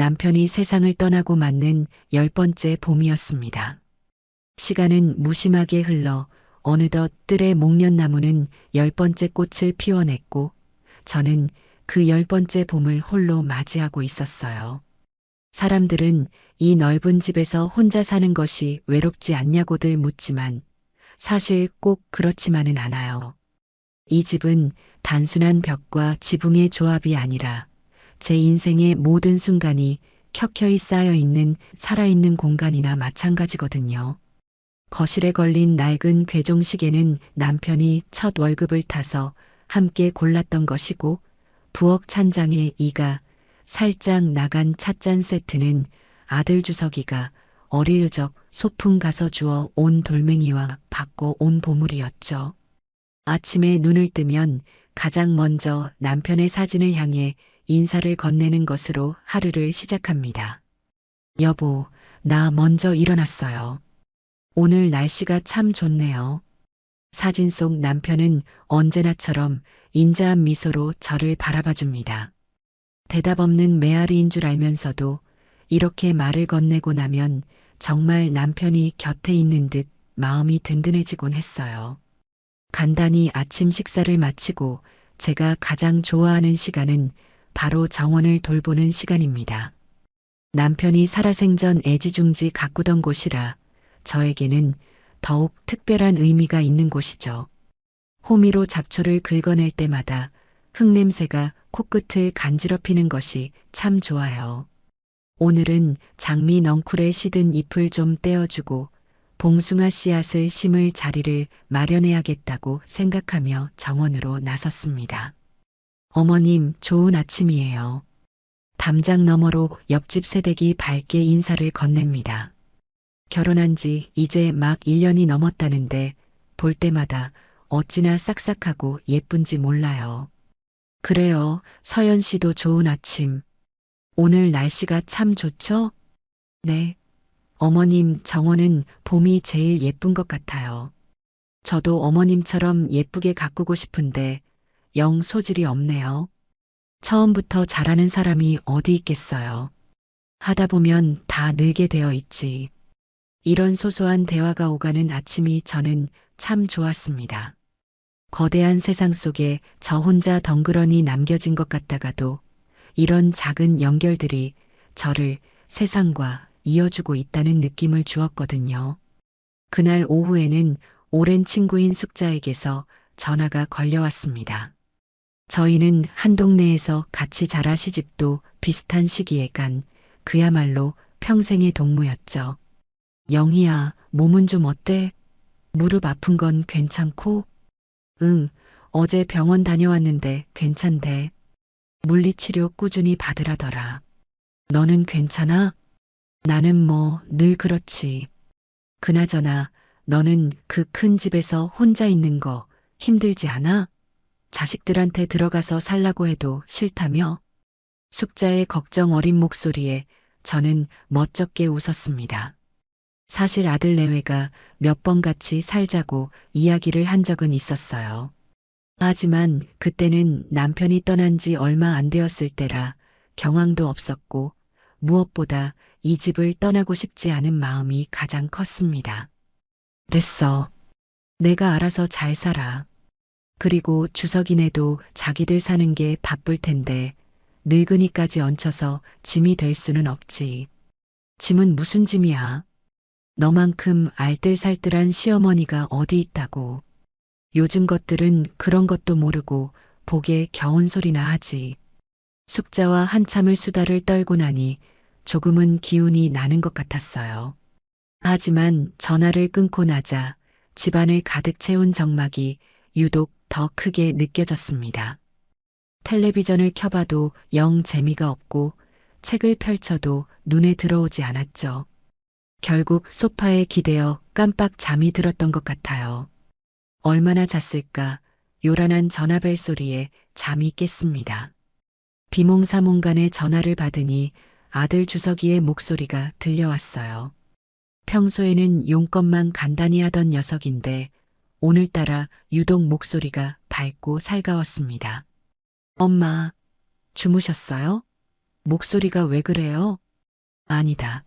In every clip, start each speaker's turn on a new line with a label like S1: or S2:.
S1: 남편이 세상을 떠나고 맞는 10번째 봄이었습니다. 시간은 무심하게 흘러 어느덧 뜰의 목련나무는 10번째 꽃을 피워냈고 저는 그 10번째 봄을 홀로 맞이하고 있었어요. 사람들은 이 넓은 집에서 혼자 사는 것이 외롭지 않냐고들 묻지만 사실 꼭 그렇지만은 않아요. 이 집은 단순한 벽과 지붕의 조합이 아니라 제 인생의 모든 순간이 켜켜이 쌓여 있는 살아있는 공간이나 마찬가지거든요. 거실에 걸린 낡은 괴종시계는 남편이 첫 월급을 타서 함께 골랐던 것이고 부엌 찬장의 이가 살짝 나간 찻잔 세트는 아들 주석이가 어릴 적 소풍 가서 주워 온 돌멩이와 바꿔 온 보물이었죠. 아침에 눈을 뜨면 가장 먼저 남편의 사진을 향해 인사를 건네는 것으로 하루를 시작합니다. 여보, 나 먼저 일어났어요. 오늘 날씨가 참 좋네요. 사진 속 남편은 언제나처럼 인자한 미소로 저를 바라봐 줍니다. 대답 없는 메아리인 줄 알면서도 이렇게 말을 건네고 나면 정말 남편이 곁에 있는 듯 마음이 든든해지곤 했어요. 간단히 아침 식사를 마치고 제가 가장 좋아하는 시간은 바로 정원을 돌보는 시간입니다. 남편이 살아생전 애지중지 가꾸던 곳이라 저에게는 더욱 특별한 의미가 있는 곳이죠. 호미로 잡초를 긁어낼 때마다 흙냄새가 코끝을 간지럽히는 것이 참 좋아요. 오늘은 장미 넝쿨에 시든 잎을 좀 떼어주고 봉숭아 씨앗을 심을 자리를 마련해야겠다고 생각하며 정원으로 나섰습니다. 어머님, 좋은 아침이에요. 담장 너머로 옆집 새댁이 밝게 인사를 건넵니다. 결혼한 지 이제 막 1년이 넘었다는데 볼 때마다 어찌나 싹싹하고 예쁜지 몰라요. 그래요, 서연 씨도 좋은 아침. 오늘 날씨가 참 좋죠? 네. 어머님, 정원은 봄이 제일 예쁜 것 같아요. 저도 어머님처럼 예쁘게 가꾸고 싶은데 영 소질이 없네요. 처음부터 잘하는 사람이 어디 있겠어요. 하다 보면 다 늘게 되어 있지. 이런 소소한 대화가 오가는 아침이 저는 참 좋았습니다. 거대한 세상 속에 저 혼자 덩그러니 남겨진 것 같다가도 이런 작은 연결들이 저를 세상과 이어주고 있다는 느낌을 주었거든요. 그날 오후에는 오랜 친구인 숙자에게서 전화가 걸려왔습니다. 저희는 한 동네에서 같이 자라 시집도 비슷한 시기에 간 그야말로 평생의 동무였죠. 영희야, 몸은 좀 어때? 무릎 아픈 건 괜찮고? 응, 어제 병원 다녀왔는데 괜찮대. 물리치료 꾸준히 받으라더라. 너는 괜찮아? 나는 뭐 늘 그렇지. 그나저나 너는 그 큰 집에서 혼자 있는 거 힘들지 않아? 자식들한테 들어가서 살라고 해도 싫다며? 숙자의 걱정 어린 목소리에 저는 멋쩍게 웃었습니다. 사실 아들 내외가 몇 번 같이 살자고 이야기를 한 적은 있었어요. 하지만 그때는 남편이 떠난 지 얼마 안 되었을 때라 경황도 없었고 무엇보다 이 집을 떠나고 싶지 않은 마음이 가장 컸습니다. 됐어. 내가 알아서 잘 살아. 그리고 주석이네도 자기들 사는 게 바쁠 텐데 늙으니까지 얹혀서 짐이 될 수는 없지. 짐은 무슨 짐이야? 너만큼 알뜰살뜰한 시어머니가 어디 있다고. 요즘 것들은 그런 것도 모르고 복에 겨운 소리나 하지. 숙자와 한참을 수다를 떨고 나니 조금은 기운이 나는 것 같았어요. 하지만 전화를 끊고 나자 집안을 가득 채운 적막이 유독 더 크게 느껴졌습니다. 텔레비전을 켜봐도 영 재미가 없고 책을 펼쳐도 눈에 들어오지 않았죠. 결국 소파에 기대어 깜빡 잠이 들었던 것 같아요. 얼마나 잤을까 요란한 전화벨 소리에 잠이 깼습니다. 비몽사몽간에 전화를 받으니 아들 주석이의 목소리가 들려왔어요. 평소에는 용건만 간단히 하던 녀석인데 오늘따라 유독 목소리가 밝고 살가웠습니다. 엄마, 주무셨어요? 목소리가 왜 그래요? 아니다.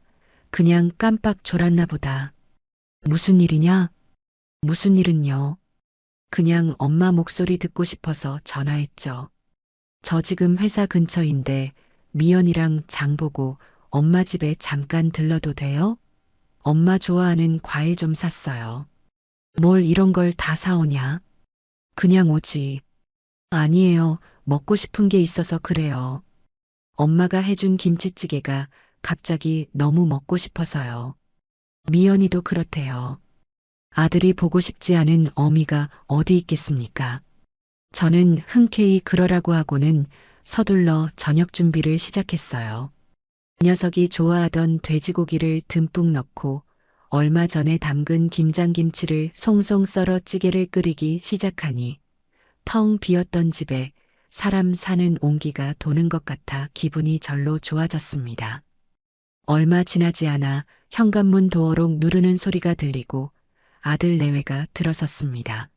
S1: 그냥 깜빡 졸았나 보다. 무슨 일이냐? 무슨 일은요? 그냥 엄마 목소리 듣고 싶어서 전화했죠. 저 지금 회사 근처인데 미연이랑 장 보고 엄마 집에 잠깐 들러도 돼요? 엄마 좋아하는 과일 좀 샀어요. 뭘 이런 걸 다 사오냐? 그냥 오지. 아니에요. 먹고 싶은 게 있어서 그래요. 엄마가 해준 김치찌개가 갑자기 너무 먹고 싶어서요. 미연이도 그렇대요. 아들이 보고 싶지 않은 어미가 어디 있겠습니까? 저는 흔쾌히 그러라고 하고는 서둘러 저녁 준비를 시작했어요. 녀석이 좋아하던 돼지고기를 듬뿍 넣고 얼마 전에 담근 김장김치를 송송 썰어 찌개를 끓이기 시작하니 텅 비었던 집에 사람 사는 온기가 도는 것 같아 기분이 절로 좋아졌습니다. 얼마 지나지 않아 현관문 도어록 누르는 소리가 들리고 아들 내외가 들어섰습니다.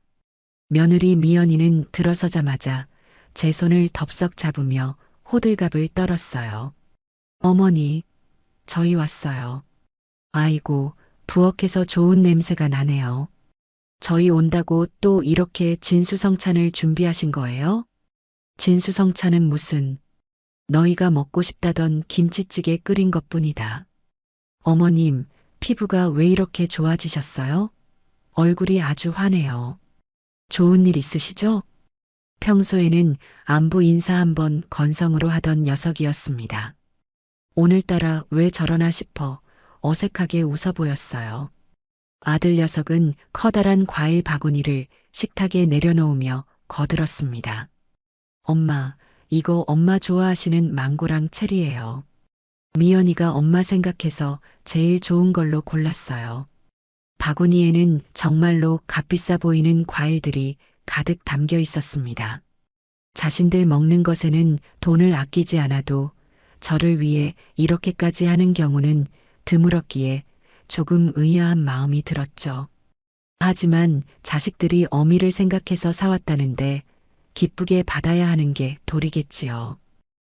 S1: 며느리 미연이는 들어서자마자 제 손을 덥석 잡으며 호들갑을 떨었어요. 어머니, 저희 왔어요. 아이고, 부엌에서 좋은 냄새가 나네요. 저희 온다고 또 이렇게 진수성찬을 준비하신 거예요? 진수성찬은 무슨, 너희가 먹고 싶다던 김치찌개 끓인 것뿐이다. 어머님, 피부가 왜 이렇게 좋아지셨어요? 얼굴이 아주 환해요. 좋은 일 있으시죠? 평소에는 안부 인사 한번 건성으로 하던 녀석이었습니다. 오늘따라 왜 저러나 싶어 어색하게 웃어 보였어요. 아들 녀석은 커다란 과일 바구니를 식탁에 내려놓으며 거들었습니다. 엄마, 이거 엄마 좋아하시는 망고랑 체리예요. 미연이가 엄마 생각해서 제일 좋은 걸로 골랐어요. 바구니에는 정말로 값비싸 보이는 과일들이 가득 담겨 있었습니다. 자신들 먹는 것에는 돈을 아끼지 않아도 저를 위해 이렇게까지 하는 경우는 드물었기에 조금 의아한 마음이 들었죠. 하지만 자식들이 어미를 생각해서 사왔다는데 기쁘게 받아야 하는 게 도리겠지요.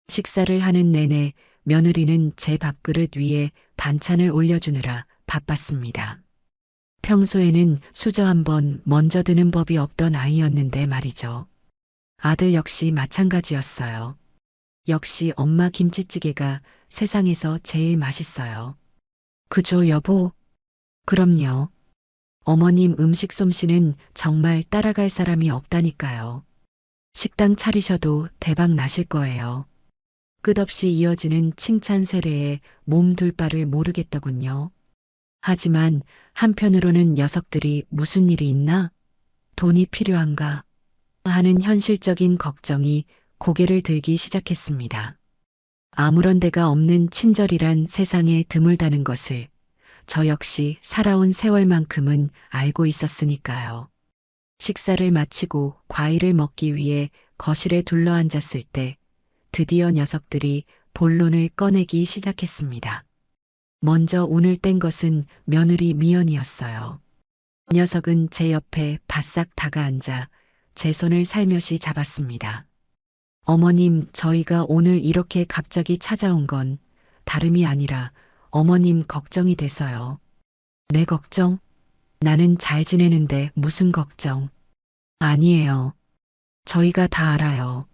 S1: 식사를 하는 내내 며느리는 제 밥그릇 위에 반찬을 올려주느라 바빴습니다. 평소에는 수저 한번 먼저 드는 법이 없던 아이였는데 말이죠. 아들 역시 마찬가지였어요. 역시 엄마 김치찌개가 세상에서 제일 맛있어요. 그죠, 여보? 그럼요. 어머님 음식 솜씨는 정말 따라갈 사람이 없다니까요. 식당 차리셔도 대박 나실 거예요. 끝없이 이어지는 칭찬 세례에 몸둘 바를 모르겠더군요. 하지만 한편으로는 녀석들이 무슨 일이 있나? 돈이 필요한가? 하는 현실적인 걱정이 고개를 들기 시작했습니다. 아무런 데가 없는 친절이란 세상에 드물다는 것을 저 역시 살아온 세월만큼은 알고 있었으니까요. 식사를 마치고 과일을 먹기 위해 거실에 둘러앉았을 때 드디어 녀석들이 본론을 꺼내기 시작했습니다. 먼저 운을 뗀 것은 며느리 미연이었어요. 녀석은 제 옆에 바싹 다가앉아 제 손을 살며시 잡았습니다. 어머님, 저희가 오늘 이렇게 갑자기 찾아온 건 다름이 아니라 어머님 걱정이 돼서요. 내 걱정? 나는 잘 지내는데 무슨 걱정? 아니에요. 저희가 다 알아요.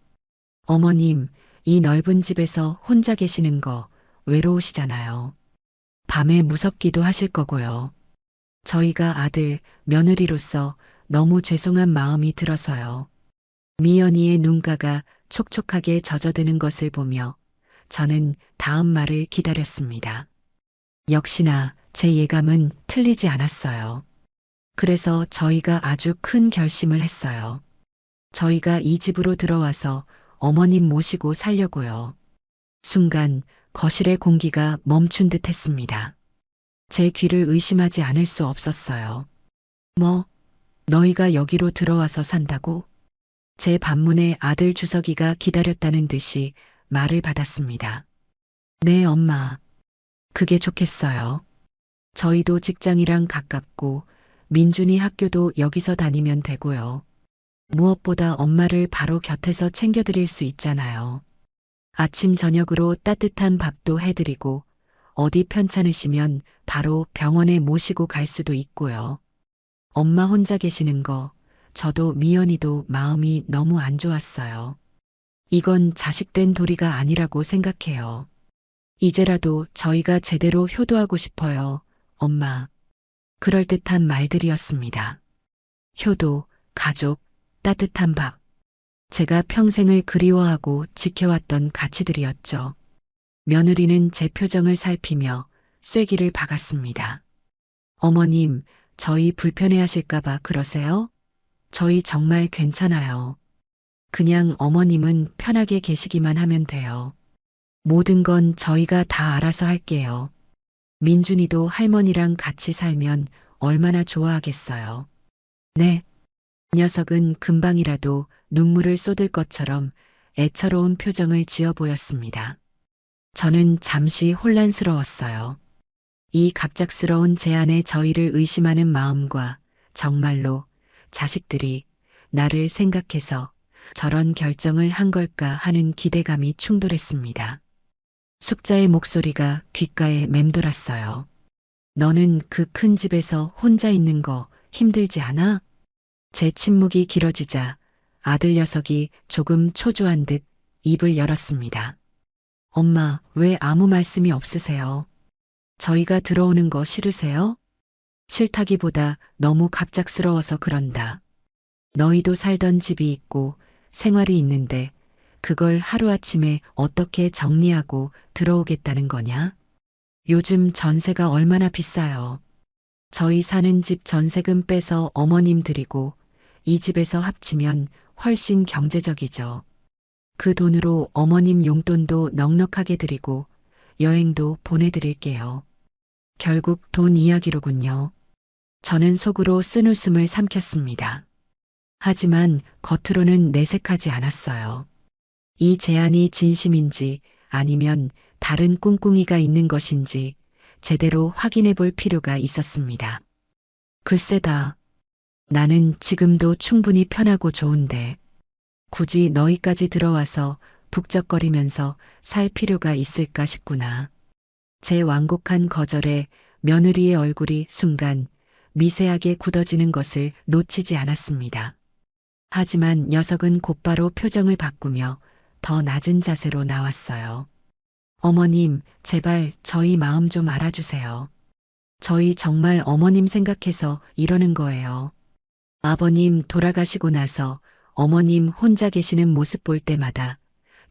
S1: 어머님, 이 넓은 집에서 혼자 계시는 거 외로우시잖아요. 밤에 무섭기도 하실 거고요. 저희가 아들, 며느리로서 너무 죄송한 마음이 들어서요. 미연이의 눈가가 촉촉하게 젖어드는 것을 보며 저는 다음 말을 기다렸습니다. 역시나 제 예감은 틀리지 않았어요. 그래서 저희가 아주 큰 결심을 했어요. 저희가 이 집으로 들어와서 어머님 모시고 살려고요. 순간 거실의 공기가 멈춘 듯 했습니다. 제 귀를 의심하지 않을 수 없었어요. 뭐, 너희가 여기로 들어와서 산다고? 제 반문에 아들 주석이가 기다렸다는 듯이 말을 받았습니다. 네, 엄마. 그게 좋겠어요. 저희도 직장이랑 가깝고 민준이 학교도 여기서 다니면 되고요. 무엇보다 엄마를 바로 곁에서 챙겨드릴 수 있잖아요. 아침 저녁으로 따뜻한 밥도 해드리고 어디 편찮으시면 바로 병원에 모시고 갈 수도 있고요. 엄마 혼자 계시는 거 저도 미연이도 마음이 너무 안 좋았어요. 이건 자식된 도리가 아니라고 생각해요. 이제라도 저희가 제대로 효도하고 싶어요. 엄마. 그럴듯한 말들이었습니다. 효도, 가족, 따뜻한 밥. 제가 평생을 그리워하고 지켜왔던 가치들이었죠. 며느리는 제 표정을 살피며 쐐기를 박았습니다. 어머님, 저희 불편해하실까봐 그러세요? 저희 정말 괜찮아요. 그냥 어머님은 편하게 계시기만 하면 돼요. 모든 건 저희가 다 알아서 할게요. 민준이도 할머니랑 같이 살면 얼마나 좋아하겠어요. 네. 녀석은 금방이라도 눈물을 쏟을 것처럼 애처로운 표정을 지어 보였습니다. 저는 잠시 혼란스러웠어요. 이 갑작스러운 제안에 저희를 의심하는 마음과 정말로 자식들이 나를 생각해서 저런 결정을 한 걸까 하는 기대감이 충돌했습니다. 숙자의 목소리가 귓가에 맴돌았어요. 너는 그 큰 집에서 혼자 있는 거 힘들지 않아? 제 침묵이 길어지자 아들 녀석이 조금 초조한 듯 입을 열었습니다. 엄마, 왜 아무 말씀이 없으세요? 저희가 들어오는 거 싫으세요? 싫다기보다 너무 갑작스러워서 그런다. 너희도 살던 집이 있고 생활이 있는데 그걸 하루아침에 어떻게 정리하고 들어오겠다는 거냐? 요즘 전세가 얼마나 비싸요. 저희 사는 집 전세금 빼서 어머님 드리고 이 집에서 합치면 훨씬 경제적이죠. 그 돈으로 어머님 용돈도 넉넉하게 드리고 여행도 보내드릴게요. 결국 돈 이야기로군요. 저는 속으로 쓴웃음을 삼켰습니다. 하지만 겉으로는 내색하지 않았어요. 이 제안이 진심인지 아니면 다른 꿍꿍이가 있는 것인지 제대로 확인해 볼 필요가 있었습니다. 글쎄다. 나는 지금도 충분히 편하고 좋은데 굳이 너희까지 들어와서 북적거리면서 살 필요가 있을까 싶구나. 제 완곡한 거절에 며느리의 얼굴이 순간 미세하게 굳어지는 것을 놓치지 않았습니다. 하지만 녀석은 곧바로 표정을 바꾸며 더 낮은 자세로 나왔어요. 어머님, 제발 저희 마음 좀 알아주세요. 저희 정말 어머님 생각해서 이러는 거예요. 아버님 돌아가시고 나서 어머님 혼자 계시는 모습 볼 때마다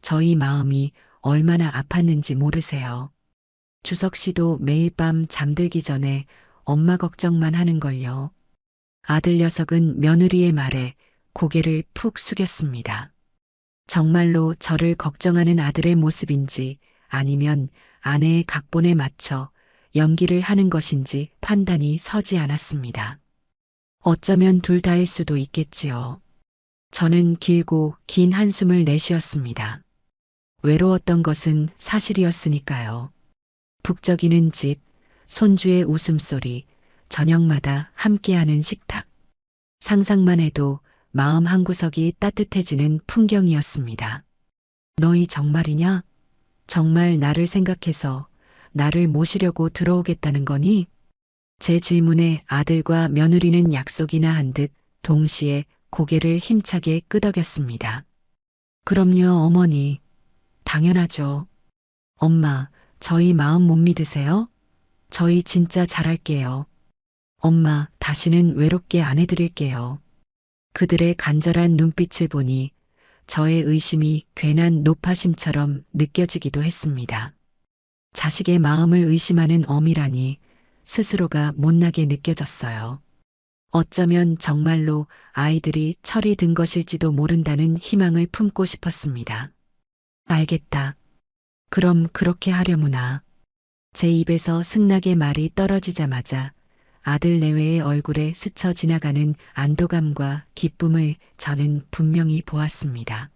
S1: 저희 마음이 얼마나 아팠는지 모르세요. 주석 씨도 매일 밤 잠들기 전에 엄마 걱정만 하는걸요. 아들 녀석은 며느리의 말에 고개를 푹 숙였습니다. 정말로 저를 걱정하는 아들의 모습인지 아니면 아내의 각본에 맞춰 연기를 하는 것인지 판단이 서지 않았습니다. 어쩌면 둘 다일 수도 있겠지요. 저는 길고 긴 한숨을 내쉬었습니다. 외로웠던 것은 사실이었으니까요. 북적이는 집, 손주의 웃음소리, 저녁마다 함께하는 식탁. 상상만 해도 마음 한구석이 따뜻해지는 풍경이었습니다. 너희 정말이냐? 정말 나를 생각해서 나를 모시려고 들어오겠다는 거니? 제 질문에 아들과 며느리는 약속이나 한 듯 동시에 고개를 힘차게 끄덕였습니다. 그럼요, 어머니. 당연하죠. 엄마, 저희 마음 못 믿으세요? 저희 진짜 잘할게요. 엄마, 다시는 외롭게 안 해드릴게요. 그들의 간절한 눈빛을 보니 저의 의심이 괜한 노파심처럼 느껴지기도 했습니다. 자식의 마음을 의심하는 어미라니 스스로가 못나게 느껴졌어요. 어쩌면 정말로 아이들이 철이 든 것일지도 모른다는 희망을 품고 싶었습니다. 알겠다. 그럼 그렇게 하려무나. 제 입에서 승낙의 말이 떨어지자마자 아들 내외의 얼굴에 스쳐 지나가는 안도감과 기쁨을 저는 분명히 보았습니다.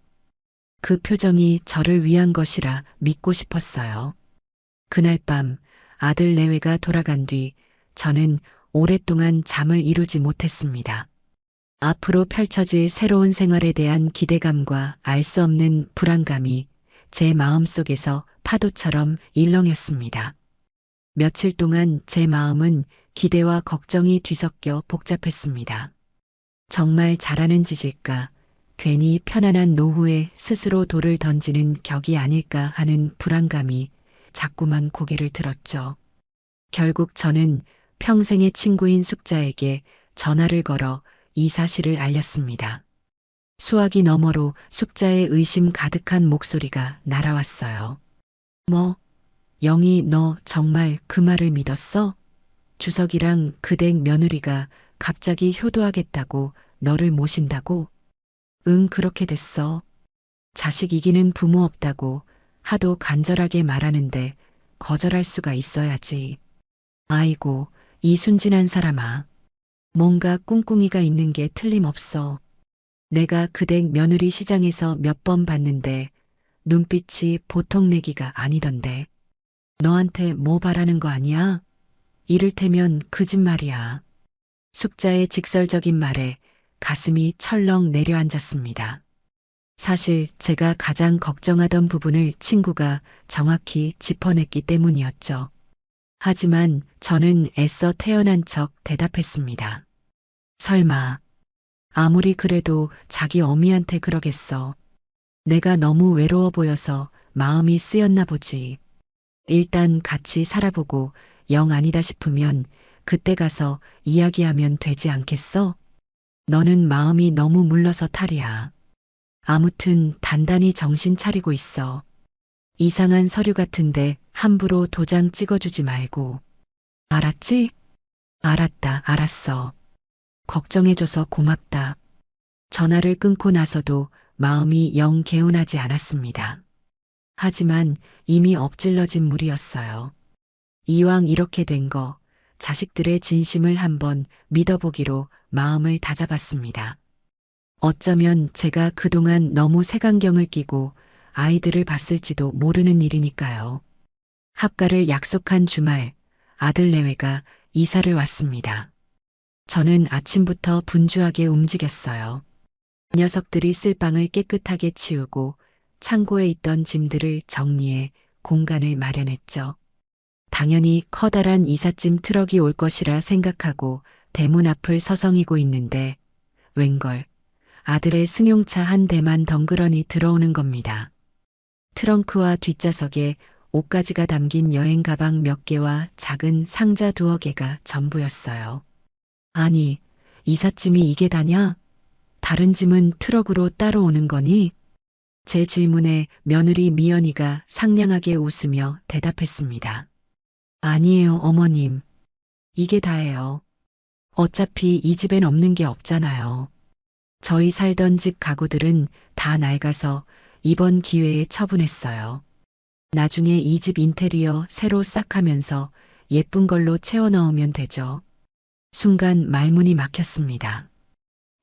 S1: 그 표정이 저를 위한 것이라 믿고 싶었어요. 그날 밤 아들 내외가 돌아간 뒤 저는 오랫동안 잠을 이루지 못했습니다. 앞으로 펼쳐질 새로운 생활에 대한 기대감과 알 수 없는 불안감이 제 마음속에서 파도처럼 일렁였습니다. 며칠 동안 제 마음은 기대와 걱정이 뒤섞여 복잡했습니다. 정말 잘하는 짓일까? 괜히 편안한 노후에 스스로 돌을 던지는 격이 아닐까 하는 불안감이 자꾸만 고개를 들었죠. 결국 저는 평생의 친구인 숙자에게 전화를 걸어 이 사실을 알렸습니다. 수화기 너머로 숙자의 의심 가득한 목소리가 날아왔어요. 뭐, 영희 너 정말 그 말을 믿었어? 주석이랑 그댁 며느리가 갑자기 효도하겠다고 너를 모신다고? 응, 그렇게 됐어. 자식 이기는 부모 없다고 하도 간절하게 말하는데 거절할 수가 있어야지. 아이고, 이 순진한 사람아. 뭔가 꿍꿍이가 있는 게 틀림없어. 내가 그댁 며느리 시장에서 몇 번 봤는데 눈빛이 보통 내기가 아니던데. 너한테 뭐 바라는 거 아니야? 이를테면 그 집 말이야. 숙자의 직설적인 말에 가슴이 철렁 내려앉았습니다. 사실 제가 가장 걱정하던 부분을 친구가 정확히 짚어냈기 때문이었죠. 하지만 저는 애써 태어난 척 대답했습니다. 설마. 아무리 그래도 자기 어미한테 그러겠어. 내가 너무 외로워 보여서 마음이 쓰였나 보지. 일단 같이 살아보고 영 아니다 싶으면 그때 가서 이야기하면 되지 않겠어? 너는 마음이 너무 물러서 탈이야. 아무튼 단단히 정신 차리고 있어. 이상한 서류 같은데 함부로 도장 찍어주지 말고. 알았지? 알았다, 알았어. 걱정해줘서 고맙다. 전화를 끊고 나서도 마음이 영 개운하지 않았습니다. 하지만 이미 엎질러진 물이었어요. 이왕 이렇게 된 거 자식들의 진심을 한번 믿어보기로 마음을 다잡았습니다. 어쩌면 제가 그동안 너무 색안경을 끼고 아이들을 봤을지도 모르는 일이니까요. 합가를 약속한 주말 아들 내외가 이사를 왔습니다. 저는 아침부터 분주하게 움직였어요. 녀석들이 쓸 방을 깨끗하게 치우고 창고에 있던 짐들을 정리해 공간을 마련했죠. 당연히 커다란 이삿짐 트럭이 올 것이라 생각하고 대문 앞을 서성이고 있는데 웬걸 아들의 승용차 한 대만 덩그러니 들어오는 겁니다. 트렁크와 뒷좌석에 옷가지가 담긴 여행 가방 몇 개와 작은 상자 두어 개가 전부였어요. 아니, 이삿짐이 이게 다냐? 다른 짐은 트럭으로 따로 오는 거니? 제 질문에 며느리 미연이가 상냥하게 웃으며 대답했습니다. 아니에요, 어머님. 이게 다예요. 어차피 이 집엔 없는 게 없잖아요. 저희 살던 집 가구들은 다 낡아서 이번 기회에 처분했어요. 나중에 이 집 인테리어 새로 싹 하면서 예쁜 걸로 채워 넣으면 되죠. 순간 말문이 막혔습니다.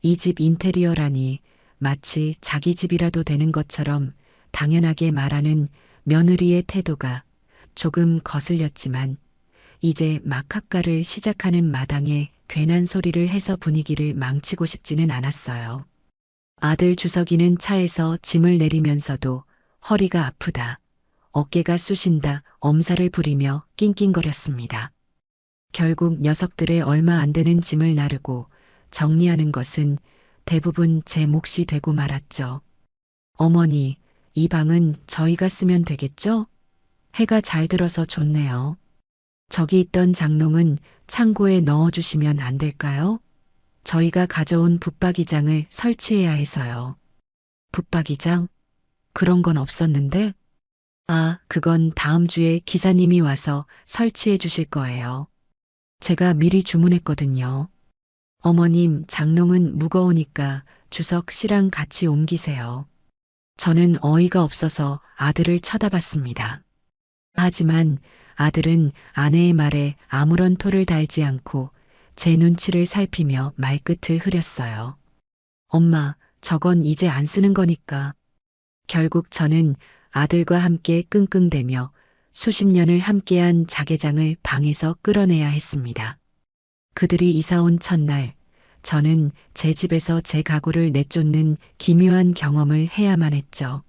S1: 이 집 인테리어라니 마치 자기 집이라도 되는 것처럼 당연하게 말하는 며느리의 태도가 조금 거슬렸지만 이제 막 학가를 시작하는 마당에 괜한 소리를 해서 분위기를 망치고 싶지는 않았어요. 아들 주석이는 차에서 짐을 내리면서도 허리가 아프다, 어깨가 쑤신다 엄살을 부리며 낑낑거렸습니다. 결국 녀석들의 얼마 안 되는 짐을 나르고 정리하는 것은 대부분 제 몫이 되고 말았죠. 어머니, 이 방은 저희가 쓰면 되겠죠? 해가 잘 들어서 좋네요. 저기 있던 장롱은 창고에 넣어주시면 안 될까요? 저희가 가져온 붙박이장을 설치해야 해서요. 붙박이장? 그런 건 없었는데? 아, 그건 다음 주에 기사님이 와서 설치해 주실 거예요. 제가 미리 주문했거든요. 어머님, 장롱은 무거우니까 주석 씨랑 같이 옮기세요. 저는 어이가 없어서 아들을 쳐다봤습니다. 하지만 아들은 아내의 말에 아무런 토를 달지 않고 제 눈치를 살피며 말끝을 흐렸어요. 엄마, 저건 이제 안 쓰는 거니까. 결국 저는 아들과 함께 끙끙대며 수십 년을 함께한 자개장을 방에서 끌어내야 했습니다. 그들이 이사 온 첫날, 저는 제 집에서 제 가구를 내쫓는 기묘한 경험을 해야만 했죠.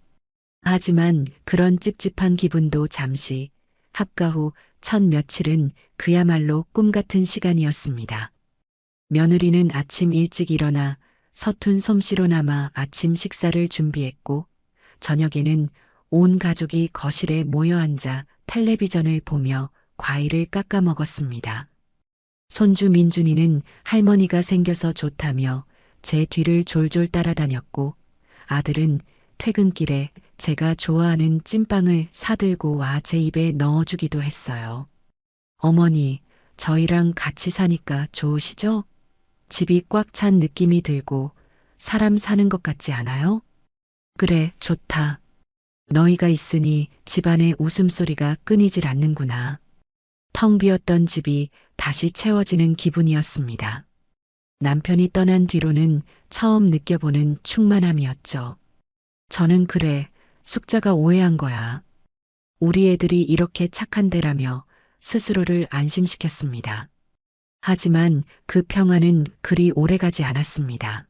S1: 하지만 그런 찝찝한 기분도 잠시, 합가 후 첫 며칠은 그야말로 꿈 같은 시간이었습니다. 며느리는 아침 일찍 일어나 서툰 솜씨로나마 아침 식사를 준비했고, 저녁에는 온 가족이 거실에 모여 앉아 텔레비전을 보며 과일을 깎아 먹었습니다. 손주 민준이는 할머니가 생겨서 좋다며 제 뒤를 졸졸 따라다녔고, 아들은 퇴근길에 제가 좋아하는 찐빵을 사들고 와 제 입에 넣어주기도 했어요. 어머니, 저희랑 같이 사니까 좋으시죠? 집이 꽉 찬 느낌이 들고 사람 사는 것 같지 않아요? 그래, 좋다. 너희가 있으니 집안의 웃음소리가 끊이질 않는구나. 텅 비었던 집이 다시 채워지는 기분이었습니다. 남편이 떠난 뒤로는 처음 느껴보는 충만함이었죠. 저는 그래, 숙자가 오해한 거야. 우리 애들이 이렇게 착한데라며 스스로를 안심시켰습니다. 하지만 그 평화는 그리 오래가지 않았습니다.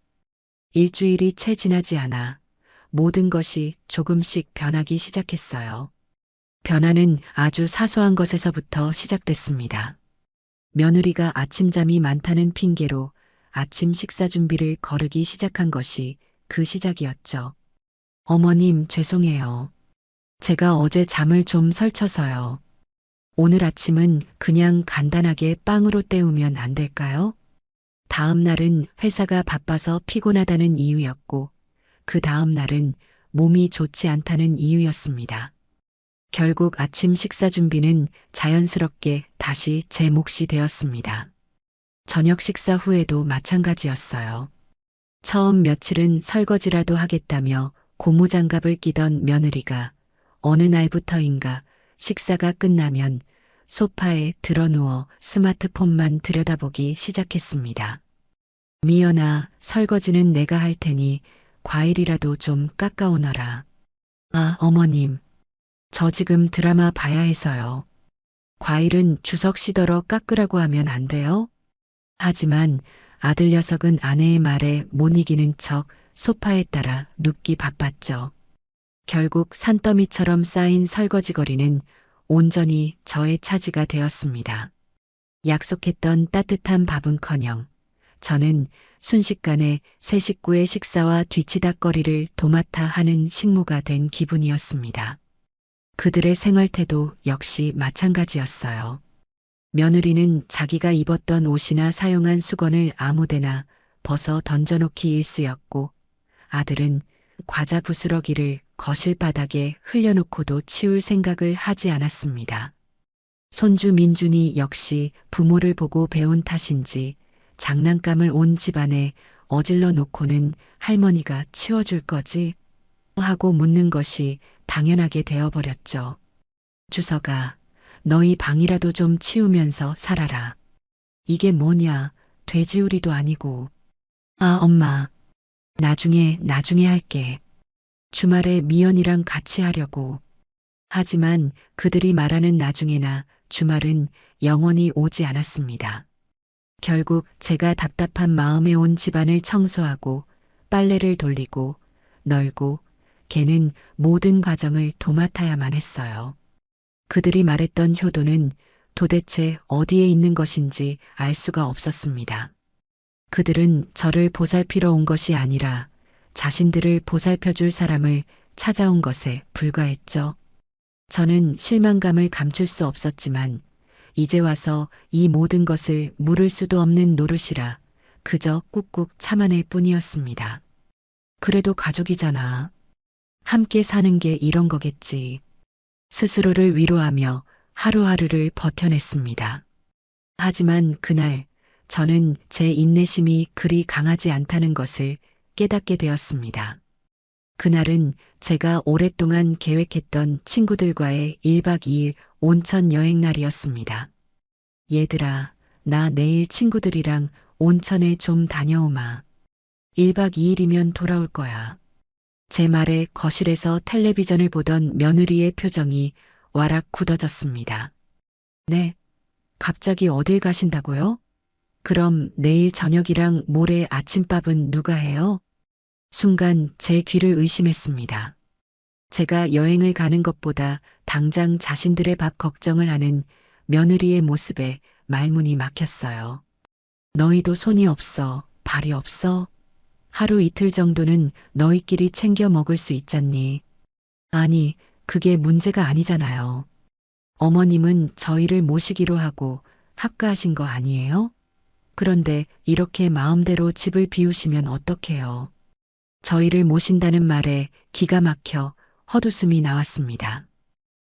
S1: 일주일이 채 지나지 않아 모든 것이 조금씩 변하기 시작했어요. 변화는 아주 사소한 것에서부터 시작됐습니다. 며느리가 아침잠이 많다는 핑계로 아침 식사 준비를 거르기 시작한 것이 그 시작이었죠. 어머님, 죄송해요. 제가 어제 잠을 좀 설쳐서요. 오늘 아침은 그냥 간단하게 빵으로 때우면 안 될까요? 다음 날은 회사가 바빠서 피곤하다는 이유였고, 그 다음 날은 몸이 좋지 않다는 이유였습니다. 결국 아침 식사 준비는 자연스럽게 다시 제 몫이 되었습니다. 저녁 식사 후에도 마찬가지였어요. 처음 며칠은 설거지라도 하겠다며 고무장갑을 끼던 며느리가 어느 날부터인가 식사가 끝나면 소파에 드러누워 스마트폰만 들여다보기 시작했습니다. 미연아, 설거지는 내가 할 테니 과일이라도 좀 깎아오너라. 아, 어머님. 저 지금 드라마 봐야 해서요. 과일은 주석 시더러 깎으라고 하면 안 돼요? 하지만 아들 녀석은 아내의 말에 못 이기는 척 소파에 따라 눕기 바빴죠. 결국 산더미처럼 쌓인 설거지거리는 온전히 저의 차지가 되었습니다. 약속했던 따뜻한 밥은커녕 저는 순식간에 새 식구의 식사와 뒤치다꺼리를 도맡아 하는 식모가 된 기분이었습니다. 그들의 생활태도 역시 마찬가지였어요. 며느리는 자기가 입었던 옷이나 사용한 수건을 아무데나 벗어 던져놓기 일쑤였고, 아들은 과자 부스러기를 거실 바닥에 흘려놓고도 치울 생각을 하지 않았습니다. 손주 민준이 역시 부모를 보고 배운 탓인지 장난감을 온 집안에 어질러 놓고는 할머니가 치워줄 거지? 하고 묻는 것이 당연하게 되어버렸죠. 주서가, 너희 방이라도 좀 치우면서 살아라. 이게 뭐냐, 돼지우리도 아니고. 아, 엄마. 나중에 할게. 주말에 미연이랑 같이 하려고. 하지만 그들이 말하는 나중에나 주말은 영원히 오지 않았습니다. 결국 제가 답답한 마음에 온 집안을 청소하고 빨래를 돌리고 널고 걔는 모든 과정을 도맡아야만 했어요. 그들이 말했던 효도는 도대체 어디에 있는 것인지 알 수가 없었습니다. 그들은 저를 보살피러 온 것이 아니라 자신들을 보살펴줄 사람을 찾아온 것에 불과했죠. 저는 실망감을 감출 수 없었지만 이제 와서 이 모든 것을 물을 수도 없는 노릇이라 그저 꾹꾹 참아낼 뿐이었습니다. 그래도 가족이잖아. 함께 사는 게 이런 거겠지. 스스로를 위로하며 하루하루를 버텨냈습니다. 하지만 그날 저는 제 인내심이 그리 강하지 않다는 것을 깨닫게 되었습니다. 그날은 제가 오랫동안 계획했던 친구들과의 1박 2일 온천 여행 날이었습니다. 얘들아, 나 내일 친구들이랑 온천에 좀 다녀오마. 1박 2일이면 돌아올 거야. 제 말에 거실에서 텔레비전을 보던 며느리의 표정이 와락 굳어졌습니다. 네, 갑자기 어딜 가신다고요? 그럼 내일 저녁이랑 모레 아침밥은 누가 해요? 순간 제 귀를 의심했습니다. 제가 여행을 가는 것보다 당장 자신들의 밥 걱정을 하는 며느리의 모습에 말문이 막혔어요. 너희도 손이 없어, 발이 없어? 하루 이틀 정도는 너희끼리 챙겨 먹을 수 있잖니. 아니, 그게 문제가 아니잖아요. 어머님은 저희를 모시기로 하고 합가하신 거 아니에요? 그런데 이렇게 마음대로 집을 비우시면 어떡해요? 저희를 모신다는 말에 기가 막혀 헛웃음이 나왔습니다.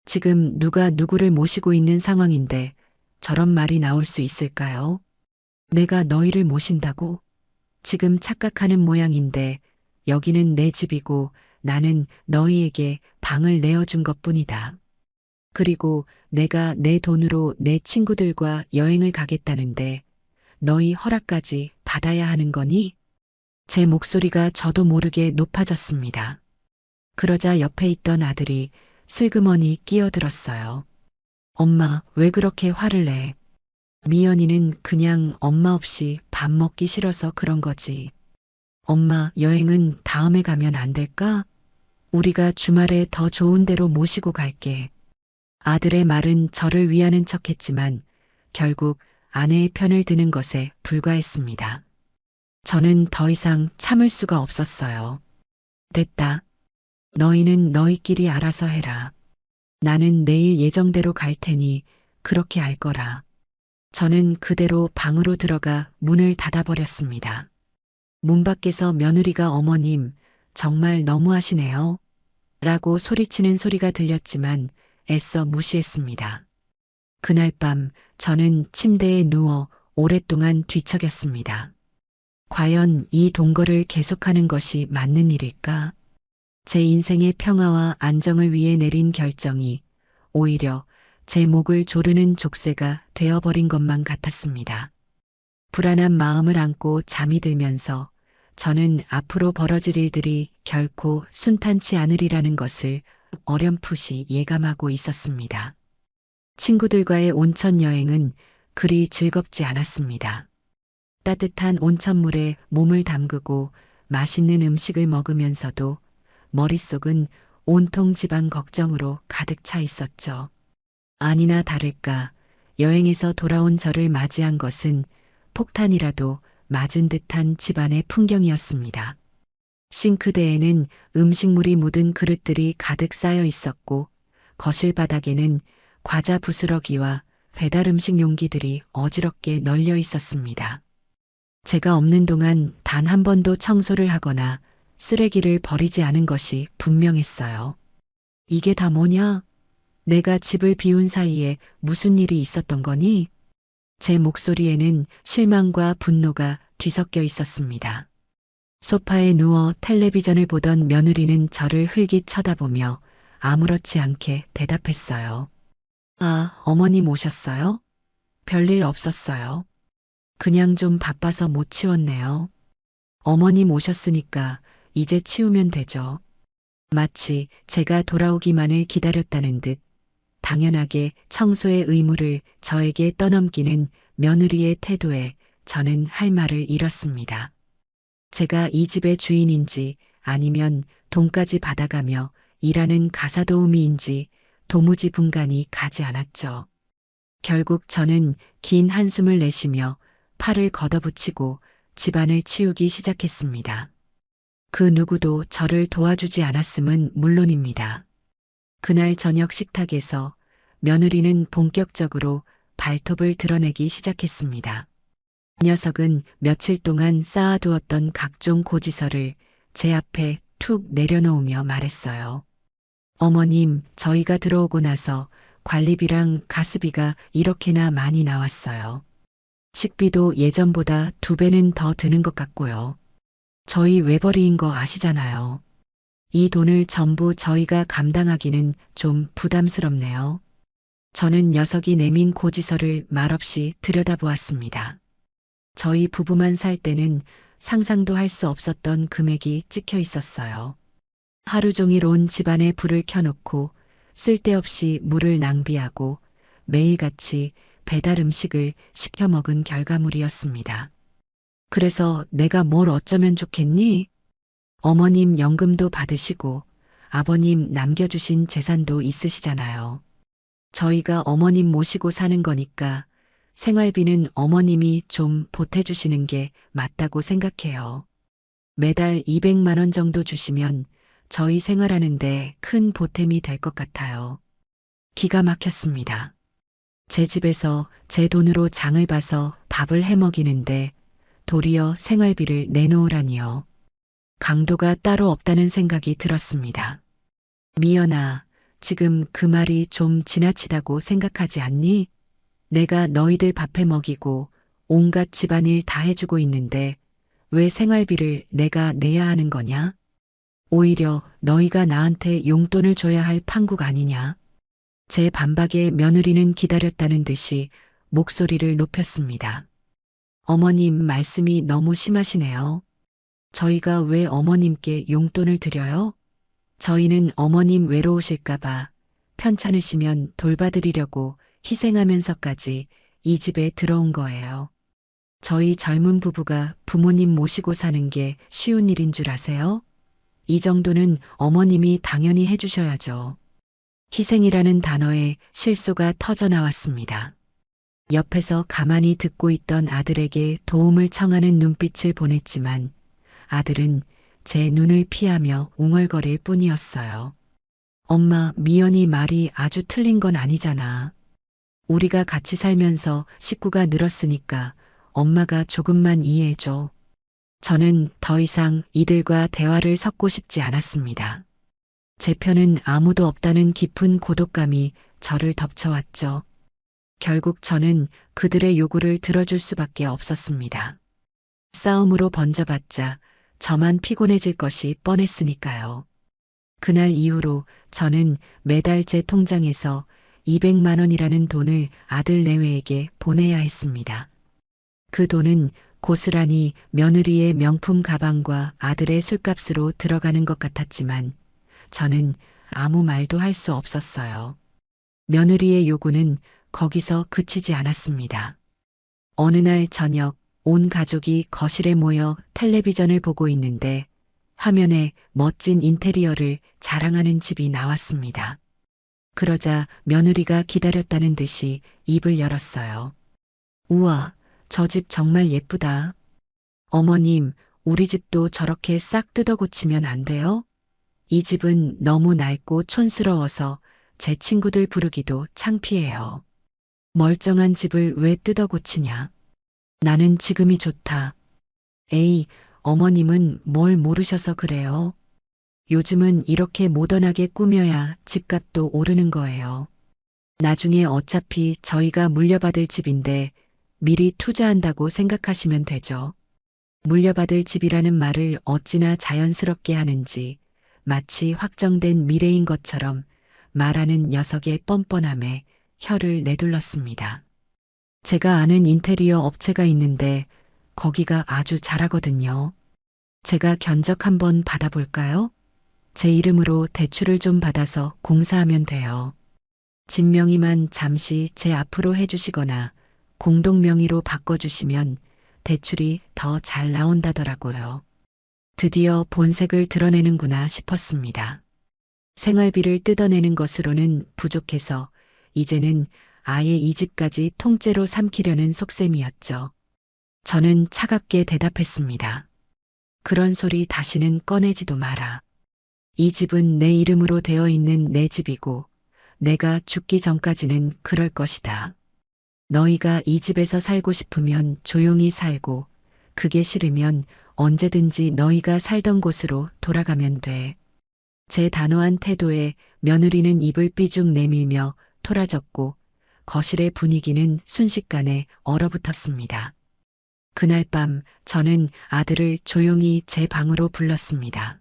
S1: 지금 누가 누구를 모시고 있는 상황인데 저런 말이 나올 수 있을까요? 내가 너희를 모신다고? 지금 착각하는 모양인데 여기는 내 집이고 나는 너희에게 방을 내어준 것뿐이다. 그리고 내가 내 돈으로 내 친구들과 여행을 가겠다는데 너희 허락까지 받아야 하는 거니? 제 목소리가 저도 모르게 높아졌습니다. 그러자 옆에 있던 아들이 슬그머니 끼어들었어요. 엄마, 왜 그렇게 화를 내? 미연이는 그냥 엄마 없이 밥 먹기 싫어서 그런 거지. 엄마, 여행은 다음에 가면 안 될까? 우리가 주말에 더 좋은 데로 모시고 갈게. 아들의 말은 저를 위하는 척했지만 결국 아내의 편을 드는 것에 불과했습니다. 저는 더 이상 참을 수가 없었어요. 됐다. 너희는 너희끼리 알아서 해라. 나는 내일 예정대로 갈 테니 그렇게 알 거라. 저는 그대로 방으로 들어가 문을 닫아버렸습니다. 문 밖에서 며느리가 어머님, 정말 너무하시네요. 라고 소리치는 소리가 들렸지만 애써 무시했습니다. 그날 밤 저는 침대에 누워 오랫동안 뒤척였습니다. 과연 이 동거를 계속하는 것이 맞는 일일까? 제 인생의 평화와 안정을 위해 내린 결정이 오히려 제 목을 조르는 족쇄가 되어버린 것만 같았습니다. 불안한 마음을 안고 잠이 들면서 저는 앞으로 벌어질 일들이 결코 순탄치 않으리라는 것을 어렴풋이 예감하고 있었습니다. 친구들과의 온천 여행은 그리 즐겁지 않았습니다. 따뜻한 온천물에 몸을 담그고 맛있는 음식을 먹으면서도 머릿속은 온통 집안 걱정으로 가득 차 있었죠. 아니나 다를까 여행에서 돌아온 저를 맞이한 것은 폭탄이라도 맞은 듯한 집안의 풍경이었습니다. 싱크대에는 음식물이 묻은 그릇들이 가득 쌓여 있었고 거실 바닥에는 과자 부스러기와 배달 음식 용기들이 어지럽게 널려 있었습니다. 제가 없는 동안 단 한 번도 청소를 하거나 쓰레기를 버리지 않은 것이 분명했어요. 이게 다 뭐냐? 내가 집을 비운 사이에 무슨 일이 있었던 거니? 제 목소리에는 실망과 분노가 뒤섞여 있었습니다. 소파에 누워 텔레비전을 보던 며느리는 저를 흘깃 쳐다보며 아무렇지 않게 대답했어요. 아, 어머님 오셨어요? 별일 없었어요. 그냥 좀 바빠서 못 치웠네요. 어머님 오셨으니까 이제 치우면 되죠. 마치 제가 돌아오기만을 기다렸다는 듯 당연하게 청소의 의무를 저에게 떠넘기는 며느리의 태도에 저는 할 말을 잃었습니다. 제가 이 집의 주인인지 아니면 돈까지 받아가며 일하는 가사도우미인지 도무지 분간이 가지 않았죠. 결국 저는 긴 한숨을 내쉬며 팔을 걷어붙이고 집안을 치우기 시작했습니다. 그 누구도 저를 도와주지 않았음은 물론입니다. 그날 저녁 식탁에서 며느리는 본격적으로 발톱을 드러내기 시작했습니다. 녀석은 며칠 동안 쌓아두었던 각종 고지서를 제 앞에 툭 내려놓으며 말했어요. 어머님, 저희가 들어오고 나서 관리비랑 가스비가 이렇게나 많이 나왔어요. 식비도 예전보다 2배는 더 드는 것 같고요. 저희 외벌이인 거 아시잖아요. 이 돈을 전부 저희가 감당하기는 좀 부담스럽네요. 저는 녀석이 내민 고지서를 말없이 들여다보았습니다. 저희 부부만 살 때는 상상도 할 수 없었던 금액이 찍혀 있었어요. 하루 종일 온 집안에 불을 켜놓고 쓸데없이 물을 낭비하고 매일같이 배달 음식을 시켜 먹은 결과물이었습니다. 그래서 내가 뭘 어쩌면 좋겠니? 어머님 연금도 받으시고 아버님 남겨주신 재산도 있으시잖아요. 저희가 어머님 모시고 사는 거니까 생활비는 어머님이 좀 보태주시는 게 맞다고 생각해요. 매달 200만 원 정도 주시면 저희 생활하는데 큰 보탬이 될 것 같아요. 기가 막혔습니다. 제 집에서 제 돈으로 장을 봐서 밥을 해 먹이는데 도리어 생활비를 내놓으라니요. 강도가 따로 없다는 생각이 들었습니다. 미연아, 지금 그 말이 좀 지나치다고 생각하지 않니? 내가 너희들 밥해 먹이고 온갖 집안일 다 해주고 있는데 왜 생활비를 내가 내야 하는 거냐? 오히려 너희가 나한테 용돈을 줘야 할 판국 아니냐? 제 반박에 며느리는 기다렸다는 듯이 목소리를 높였습니다. 어머님 말씀이 너무 심하시네요. 저희가 왜 어머님께 용돈을 드려요? 저희는 어머님 외로우실까봐 편찮으시면 돌봐드리려고 희생하면서까지 이 집에 들어온 거예요. 저희 젊은 부부가 부모님 모시고 사는 게 쉬운 일인 줄 아세요? 이 정도는 어머님이 당연히 해주셔야죠. 희생이라는 단어에 실소가 터져 나왔습니다. 옆에서 가만히 듣고 있던 아들에게 도움을 청하는 눈빛을 보냈지만 아들은 제 눈을 피하며 웅얼거릴 뿐이었어요. 엄마, 미연이 말이 아주 틀린 건 아니잖아. 우리가 같이 살면서 식구가 늘었으니까 엄마가 조금만 이해해줘. 저는 더 이상 이들과 대화를 섞고 싶지 않았습니다. 제 편은 아무도 없다는 깊은 고독감이 저를 덮쳐왔죠. 결국 저는 그들의 요구를 들어줄 수밖에 없었습니다. 싸움으로 번져봤자 저만 피곤해질 것이 뻔했으니까요. 그날 이후로 저는 매달 제 통장에서 200만 원이라는 돈을 아들 내외에게 보내야 했습니다. 그 돈은 고스란히 며느리의 명품 가방과 아들의 술값으로 들어가는 것 같았지만 저는 아무 말도 할 수 없었어요. 며느리의 요구는 거기서 그치지 않았습니다. 어느 날 저녁 온 가족이 거실에 모여 텔레비전을 보고 있는데 화면에 멋진 인테리어를 자랑하는 집이 나왔습니다. 그러자 며느리가 기다렸다는 듯이 입을 열었어요. 우와, 저 집 정말 예쁘다. 어머님, 우리 집도 저렇게 싹 뜯어 고치면 안 돼요? 이 집은 너무 낡고 촌스러워서 제 친구들 부르기도 창피해요. 멀쩡한 집을 왜 뜯어 고치냐? 나는 지금이 좋다. 에이, 어머님은 뭘 모르셔서 그래요. 요즘은 이렇게 모던하게 꾸며야 집값도 오르는 거예요. 나중에 어차피 저희가 물려받을 집인데 미리 투자한다고 생각하시면 되죠. 물려받을 집이라는 말을 어찌나 자연스럽게 하는지 마치 확정된 미래인 것처럼 말하는 녀석의 뻔뻔함에 혀를 내둘렀습니다. 제가 아는 인테리어 업체가 있는데 거기가 아주 잘하거든요. 제가 견적 한번 받아볼까요? 제 이름으로 대출을 좀 받아서 공사하면 돼요. 집 명의만 잠시 제 앞으로 해주시거나 공동 명의로 바꿔주시면 대출이 더 잘 나온다더라고요. 드디어 본색을 드러내는구나 싶었습니다. 생활비를 뜯어내는 것으로는 부족해서 이제는 아예 이 집까지 통째로 삼키려는 속셈이었죠. 저는 차갑게 대답했습니다. 그런 소리 다시는 꺼내지도 마라. 이 집은 내 이름으로 되어 있는 내 집이고 내가 죽기 전까지는 그럴 것이다. 너희가 이 집에서 살고 싶으면 조용히 살고 그게 싫으면 언제든지 너희가 살던 곳으로 돌아가면 돼. 제 단호한 태도에 며느리는 입을 삐죽 내밀며 토라졌고 거실의 분위기는 순식간에 얼어붙었습니다. 그날 밤 저는 아들을 조용히 제 방으로 불렀습니다.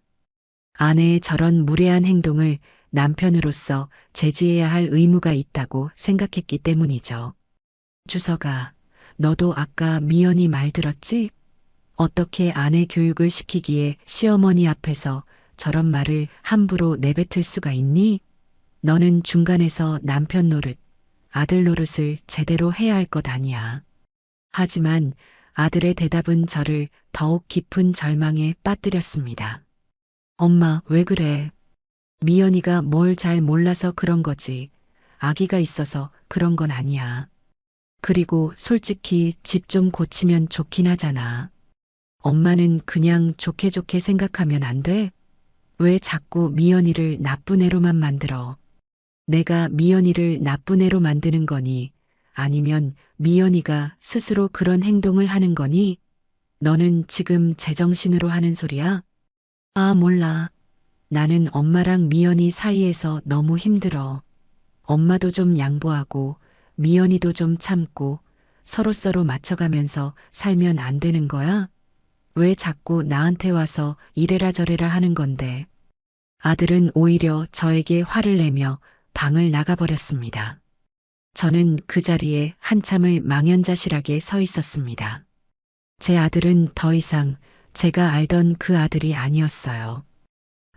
S1: 아내의 저런 무례한 행동을 남편으로서 제지해야 할 의무가 있다고 생각했기 때문이죠. 주서가, 너도 아까 미연이 말 들었지? 어떻게 아내 교육을 시키기에 시어머니 앞에서 저런 말을 함부로 내뱉을 수가 있니? 너는 중간에서 남편 노릇, 아들 노릇을 제대로 해야 할 것 아니야. 하지만 아들의 대답은 저를 더욱 깊은 절망에 빠뜨렸습니다. 엄마, 왜 그래? 미연이가 뭘 잘 몰라서 그런 거지. 아기가 있어서 그런 건 아니야. 그리고 솔직히 집 좀 고치면 좋긴 하잖아. 엄마는 그냥 좋게 좋게 생각하면 안 돼? 왜 자꾸 미연이를 나쁜 애로만 만들어? 내가 미연이를 나쁜 애로 만드는 거니? 아니면 미연이가 스스로 그런 행동을 하는 거니? 너는 지금 제정신으로 하는 소리야? 아, 몰라. 나는 엄마랑 미연이 사이에서 너무 힘들어. 엄마도 좀 양보하고 미연이도 좀 참고 서로서로 맞춰가면서 살면 안 되는 거야? 왜 자꾸 나한테 와서 이래라 저래라 하는 건데? 아들은 오히려 저에게 화를 내며 방을 나가버렸습니다. 저는 그 자리에 한참을 망연자실하게 서 있었습니다. 제 아들은 더 이상 제가 알던 그 아들이 아니었어요.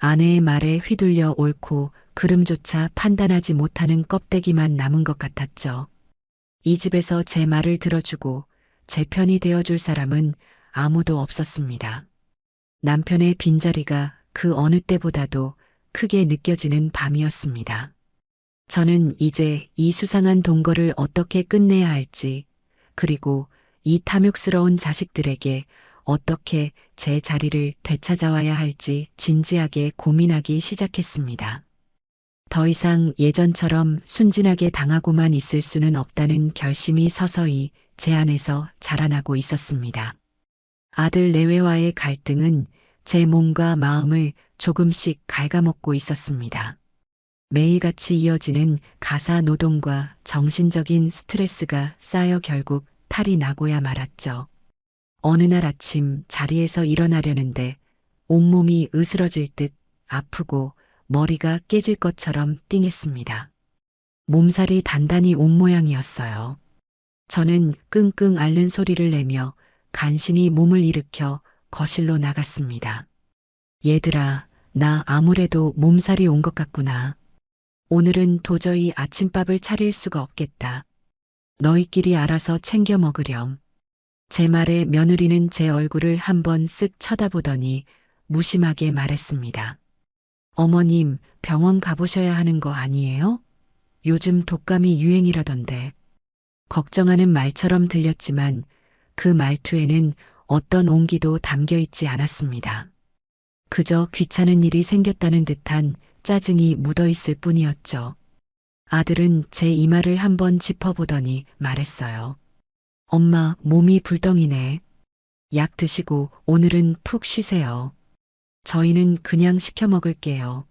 S1: 아내의 말에 휘둘려 옳고 그름조차 판단하지 못하는 껍데기만 남은 것 같았죠. 이 집에서 제 말을 들어주고 제 편이 되어줄 사람은 아무도 없었습니다. 남편의 빈자리가 그 어느 때보다도 크게 느껴지는 밤이었습니다. 저는 이제 이 수상한 동거를 어떻게 끝내야 할지, 그리고 이 탐욕스러운 자식들에게 어떻게 제 자리를 되찾아와야 할지 진지하게 고민하기 시작했습니다. 더 이상 예전처럼 순진하게 당하고만 있을 수는 없다는 결심이 서서히 제 안에서 자라나고 있었습니다. 아들 내외와의 갈등은 제 몸과 마음을 조금씩 갉아먹고 있었습니다. 매일같이 이어지는 가사 노동과 정신적인 스트레스가 쌓여 결국 탈이 나고야 말았죠. 어느 날 아침 자리에서 일어나려는데 온몸이 으스러질 듯 아프고 머리가 깨질 것처럼 띵했습니다. 몸살이 단단히 온 모양이었어요. 저는 끙끙 앓는 소리를 내며 간신히 몸을 일으켜 거실로 나갔습니다. 얘들아, 나 아무래도 몸살이 온 것 같구나. 오늘은 도저히 아침밥을 차릴 수가 없겠다. 너희끼리 알아서 챙겨 먹으렴. 제 말에 며느리는 제 얼굴을 한번 쓱 쳐다보더니 무심하게 말했습니다. 어머님, 병원 가보셔야 하는 거 아니에요? 요즘 독감이 유행이라던데. 걱정하는 말처럼 들렸지만 그 말투에는 어떤 온기도 담겨 있지 않았습니다. 그저 귀찮은 일이 생겼다는 듯한 짜증이 묻어 있을 뿐이었죠. 아들은 제 이마를 한번 짚어보더니 말했어요. 엄마, 몸이 불덩이네. 약 드시고 오늘은 푹 쉬세요. 저희는 그냥 시켜 먹을게요.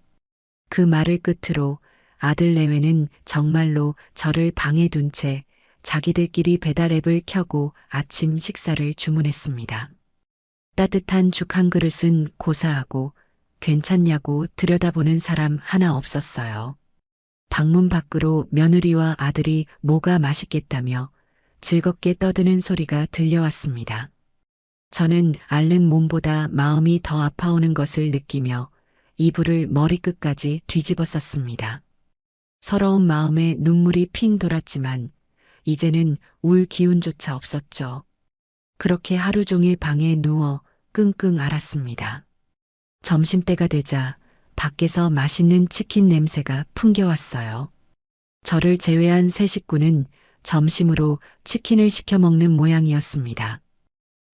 S1: 그 말을 끝으로 아들 내외는 정말로 저를 방에 둔 채 자기들끼리 배달 앱을 켜고 아침 식사를 주문했습니다. 따뜻한 죽 한 그릇은 고사하고 괜찮냐고 들여다보는 사람 하나 없었어요. 방문 밖으로 며느리와 아들이 뭐가 맛있겠다며 즐겁게 떠드는 소리가 들려왔습니다. 저는 앓는 몸보다 마음이 더 아파오는 것을 느끼며 이불을 머리끝까지 뒤집었었습니다. 서러운 마음에 눈물이 핑 돌았지만 이제는 울 기운조차 없었죠. 그렇게 하루 종일 방에 누워 끙끙 앓았습니다. 점심때가 되자 밖에서 맛있는 치킨 냄새가 풍겨왔어요. 저를 제외한 세 식구는 점심으로 치킨을 시켜 먹는 모양이었습니다.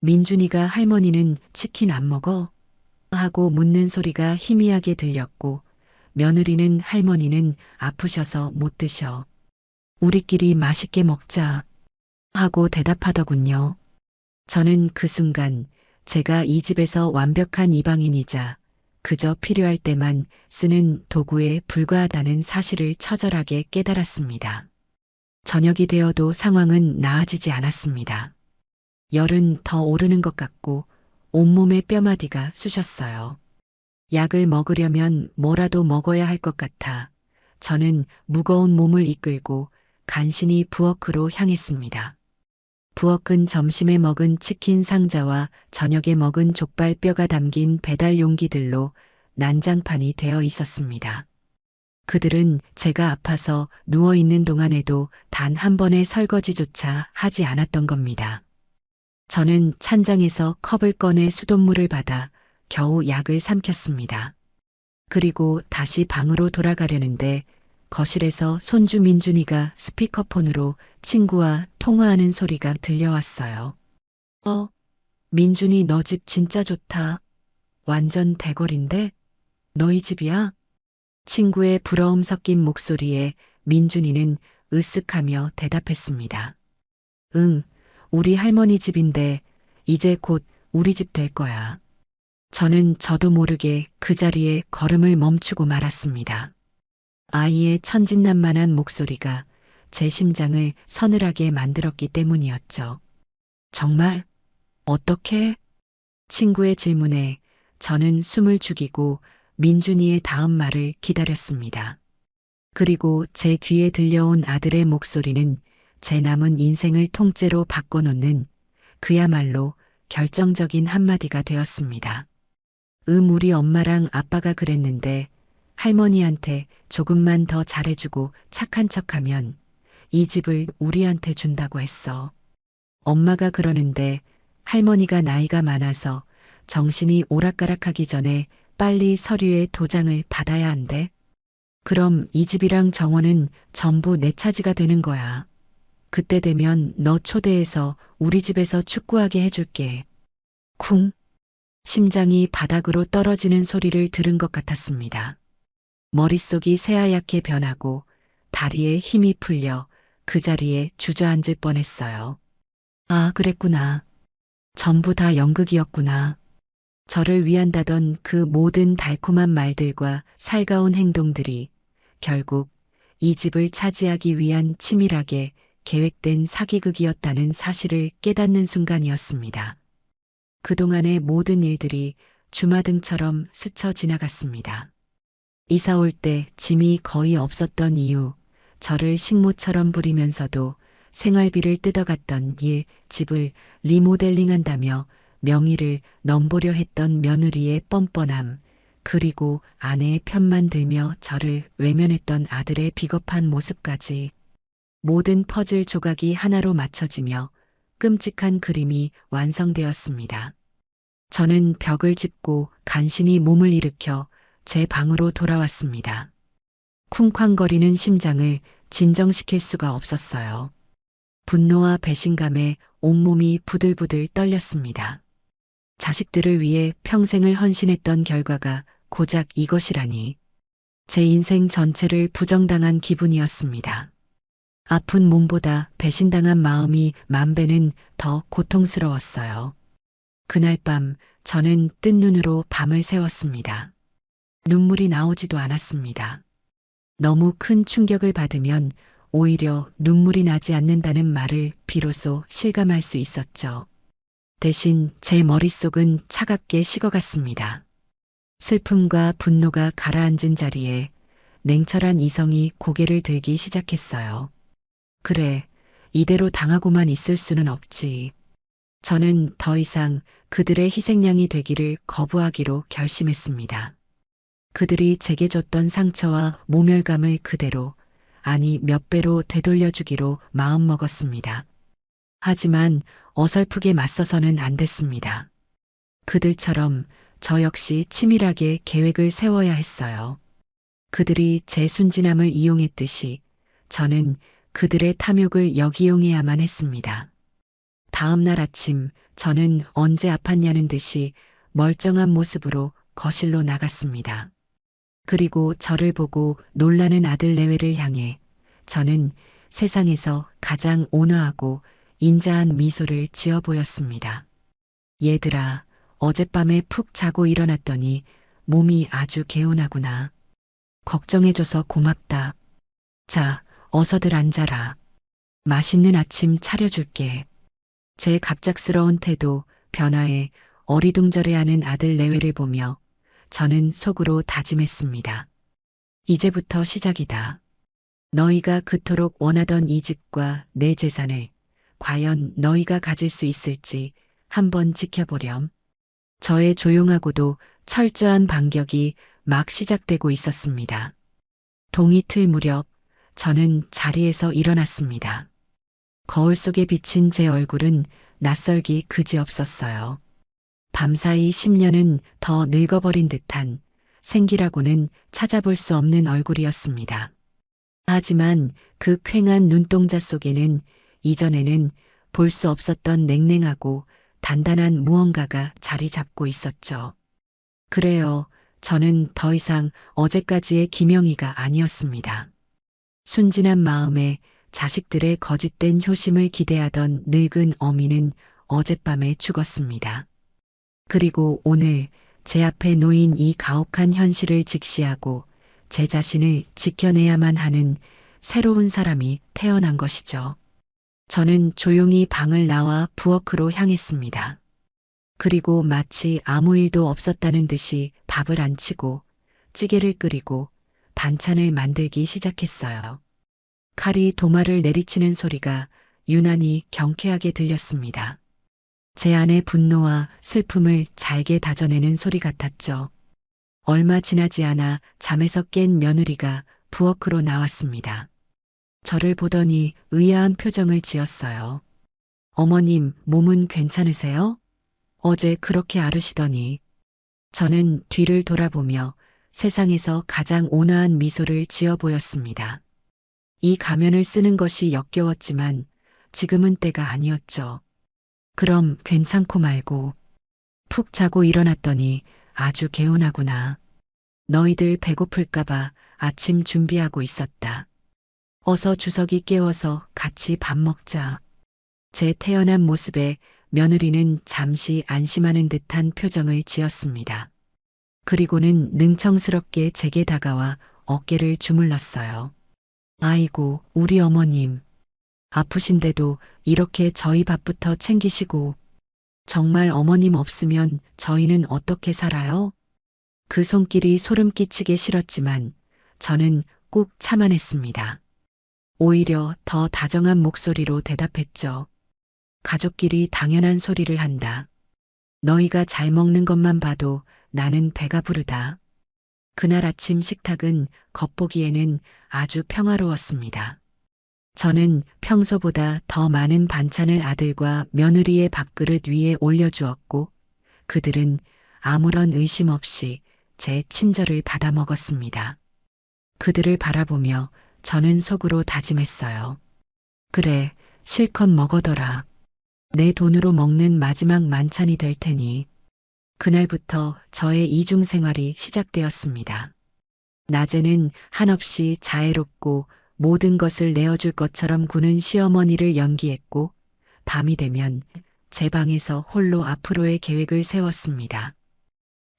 S1: 민준이가 할머니는 치킨 안 먹어? 하고 묻는 소리가 희미하게 들렸고 며느리는 할머니는 아프셔서 못 드셔. 우리끼리 맛있게 먹자 하고 대답하더군요. 저는 그 순간 제가 이 집에서 완벽한 이방인이자 그저 필요할 때만 쓰는 도구에 불과하다는 사실을 처절하게 깨달았습니다. 저녁이 되어도 상황은 나아지지 않았습니다. 열은 더 오르는 것 같고 온몸의 뼈마디가 쑤셨어요. 약을 먹으려면 뭐라도 먹어야 할 것 같아 저는 무거운 몸을 이끌고 간신히 부엌으로 향했습니다. 부엌은 점심에 먹은 치킨 상자와 저녁에 먹은 족발뼈가 담긴 배달 용기들로 난장판이 되어 있었습니다. 그들은 제가 아파서 누워있는 동안에도 단 한 번의 설거지조차 하지 않았던 겁니다. 저는 찬장에서 컵을 꺼내 수돗물을 받아 겨우 약을 삼켰습니다. 그리고 다시 방으로 돌아가려는데 거실에서 손주 민준이가 스피커폰으로 친구와 통화하는 소리가 들려왔어요. 민준이 너 집 진짜 좋다. 완전 대궐인데? 너희 집이야? 친구의 부러움 섞인 목소리에 민준이는 으쓱하며 대답했습니다. 응, 우리 할머니 집인데 이제 곧 우리 집 될 거야. 저도 모르게 그 자리에 걸음을 멈추고 말았습니다. 아이의 천진난만한 목소리가 제 심장을 서늘하게 만들었기 때문이었죠. 정말? 어떻게? 친구의 질문에 저는 숨을 죽이고 민준이의 다음 말을 기다렸습니다. 그리고 제 귀에 들려온 아들의 목소리는 제 남은 인생을 통째로 바꿔놓는 그야말로 결정적인 한마디가 되었습니다. 우리 엄마랑 아빠가 그랬는데 할머니한테 조금만 더 잘해주고 착한 척하면 이 집을 우리한테 준다고 했어. 엄마가 그러는데 할머니가 나이가 많아서 정신이 오락가락하기 전에 빨리 서류에 도장을 받아야 한대. 그럼 이 집이랑 정원은 전부 내 차지가 되는 거야. 그때 되면 너 초대해서 우리 집에서 축구하게 해줄게. 쿵. 심장이 바닥으로 떨어지는 소리를 들은 것 같았습니다. 머릿속이 새하얗게 변하고 다리에 힘이 풀려 그 자리에 주저앉을 뻔했어요. 아, 그랬구나. 전부 다 연극이었구나. 저를 위한다던 그 모든 달콤한 말들과 살가운 행동들이 결국 이 집을 차지하기 위한 치밀하게 계획된 사기극이었다는 사실을 깨닫는 순간이었습니다. 그동안의 모든 일들이 주마등처럼 스쳐 지나갔습니다. 이사 올 때 짐이 거의 없었던 이유, 저를 식모처럼 부리면서도 생활비를 뜯어갔던 일, 집을 리모델링한다며 명의를 넘보려 했던 며느리의 뻔뻔함, 그리고 아내의 편만 들며 저를 외면했던 아들의 비겁한 모습까지 모든 퍼즐 조각이 하나로 맞춰지며 끔찍한 그림이 완성되었습니다. 저는 벽을 짚고 간신히 몸을 일으켜 제 방으로 돌아왔습니다. 쿵쾅거리는 심장을 진정시킬 수가 없었어요. 분노와 배신감에 온몸이 부들부들 떨렸습니다. 자식들을 위해 평생을 헌신했던 결과가 고작 이것이라니. 제 인생 전체를 부정당한 기분이었습니다. 아픈 몸보다 배신당한 마음이 만 배는 더 고통스러웠어요. 그날 밤 저는 뜬 눈으로 밤을 새웠습니다. 눈물이 나오지도 않았습니다. 너무 큰 충격을 받으면 오히려 눈물이 나지 않는다는 말을 비로소 실감할 수 있었죠. 대신 제 머릿속은 차갑게 식어갔습니다. 슬픔과 분노가 가라앉은 자리에 냉철한 이성이 고개를 들기 시작했어요. 그래, 이대로 당하고만 있을 수는 없지. 저는 더 이상 그들의 희생양이 되기를 거부하기로 결심했습니다. 그들이 제게 줬던 상처와 모멸감을 그대로, 아니 몇 배로 되돌려주기로 마음먹었습니다. 하지만 어설프게 맞서서는 안 됐습니다. 그들처럼 저 역시 치밀하게 계획을 세워야 했어요. 그들이 제 순진함을 이용했듯이 저는 그들의 탐욕을 역이용해야만 했습니다. 다음 날 아침 저는 언제 아팠냐는 듯이 멀쩡한 모습으로 거실로 나갔습니다. 그리고 저를 보고 놀라는 아들 내외를 향해 저는 세상에서 가장 온화하고 인자한 미소를 지어 보였습니다. 얘들아, 어젯밤에 푹 자고 일어났더니 몸이 아주 개운하구나. 걱정해줘서 고맙다. 자, 어서들 앉아라. 맛있는 아침 차려줄게. 제 갑작스러운 태도, 변화에 어리둥절해하는 아들 내외를 보며 저는 속으로 다짐했습니다. 이제부터 시작이다. 너희가 그토록 원하던 이 집과 내 재산을 과연 너희가 가질 수 있을지 한번 지켜보렴. 저의 조용하고도 철저한 반격이 막 시작되고 있었습니다. 동이틀 무렵 저는 자리에서 일어났습니다. 거울 속에 비친 제 얼굴은 낯설기 그지없었어요. 밤사이 10년은 더 늙어버린 듯한 생기라고는 찾아볼 수 없는 얼굴이었습니다. 하지만 그 퀭한 눈동자 속에는 이전에는 볼 수 없었던 냉랭하고 단단한 무언가가 자리 잡고 있었죠. 그래요. 저는 더 이상 어제까지의 김영희가 아니었습니다. 순진한 마음에 자식들의 거짓된 효심을 기대하던 늙은 어미는 어젯밤에 죽었습니다. 그리고 오늘 제 앞에 놓인 이 가혹한 현실을 직시하고 제 자신을 지켜내야만 하는 새로운 사람이 태어난 것이죠. 저는 조용히 방을 나와 부엌으로 향했습니다. 그리고 마치 아무 일도 없었다는 듯이 밥을 안 치고 찌개를 끓이고 반찬을 만들기 시작했어요. 칼이 도마를 내리치는 소리가 유난히 경쾌하게 들렸습니다. 제 안의 분노와 슬픔을 잘게 다져내는 소리 같았죠. 얼마 지나지 않아 잠에서 깬 며느리가 부엌으로 나왔습니다. 저를 보더니 의아한 표정을 지었어요. 어머님, 몸은 괜찮으세요? 어제 그렇게 앓으시더니. 저는 뒤를 돌아보며 세상에서 가장 온화한 미소를 지어 보였습니다. 이 가면을 쓰는 것이 역겨웠지만 지금은 때가 아니었죠. 그럼 괜찮고 말고. 푹 자고 일어났더니 아주 개운하구나. 너희들 배고플까봐 아침 준비하고 있었다. 어서 주석이 깨워서 같이 밥 먹자. 제 태연한 모습에 며느리는 잠시 안심하는 듯한 표정을 지었습니다. 그리고는 능청스럽게 제게 다가와 어깨를 주물렀어요. 아이고, 우리 어머님. 아프신데도 이렇게 저희 밥부터 챙기시고, 정말 어머님 없으면 저희는 어떻게 살아요? 그 손길이 소름 끼치게 싫었지만 저는 꾹 참아냈습니다. 오히려 더 다정한 목소리로 대답했죠. 가족끼리 당연한 소리를 한다. 너희가 잘 먹는 것만 봐도 나는 배가 부르다. 그날 아침 식탁은 겉보기에는 아주 평화로웠습니다. 저는 평소보다 더 많은 반찬을 아들과 며느리의 밥그릇 위에 올려주었고 그들은 아무런 의심 없이 제 친절을 받아 먹었습니다. 그들을 바라보며 저는 속으로 다짐했어요. 그래, 실컷 먹어둬라. 내 돈으로 먹는 마지막 만찬이 될 테니. 그날부터 저의 이중 생활이 시작되었습니다. 낮에는 한없이 자애롭고 모든 것을 내어줄 것처럼 구는 시어머니를 연기했고 밤이 되면 제 방에서 홀로 앞으로의 계획을 세웠습니다.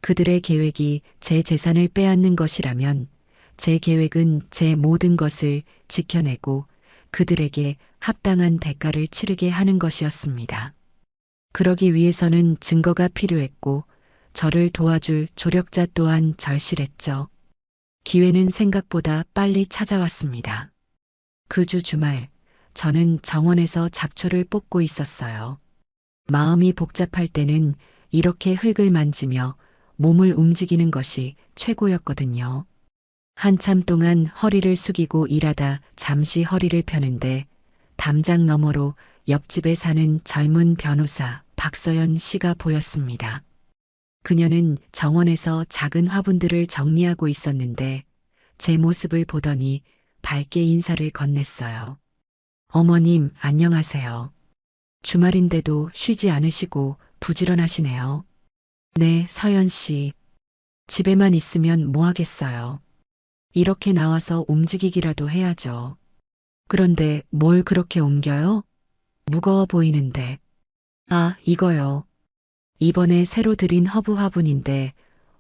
S1: 그들의 계획이 제 재산을 빼앗는 것이라면 제 계획은 제 모든 것을 지켜내고 그들에게 합당한 대가를 치르게 하는 것이었습니다. 그러기 위해서는 증거가 필요했고 저를 도와줄 조력자 또한 절실했죠. 기회는 생각보다 빨리 찾아왔습니다. 그 주 주말, 저는 정원에서 잡초를 뽑고 있었어요. 마음이 복잡할 때는 이렇게 흙을 만지며 몸을 움직이는 것이 최고였거든요. 한참 동안 허리를 숙이고 일하다 잠시 허리를 펴는데 담장 너머로 옆집에 사는 젊은 변호사 박서연 씨가 보였습니다. 그녀는 정원에서 작은 화분들을 정리하고 있었는데 제 모습을 보더니 밝게 인사를 건넸어요. 어머님, 안녕하세요. 주말인데도 쉬지 않으시고 부지런하시네요. 네, 서연 씨. 집에만 있으면 뭐 하겠어요. 이렇게 나와서 움직이기라도 해야죠. 그런데 뭘 그렇게 옮겨요? 무거워 보이는데. 아, 이거요. 이번에 새로 들인 허브 화분인데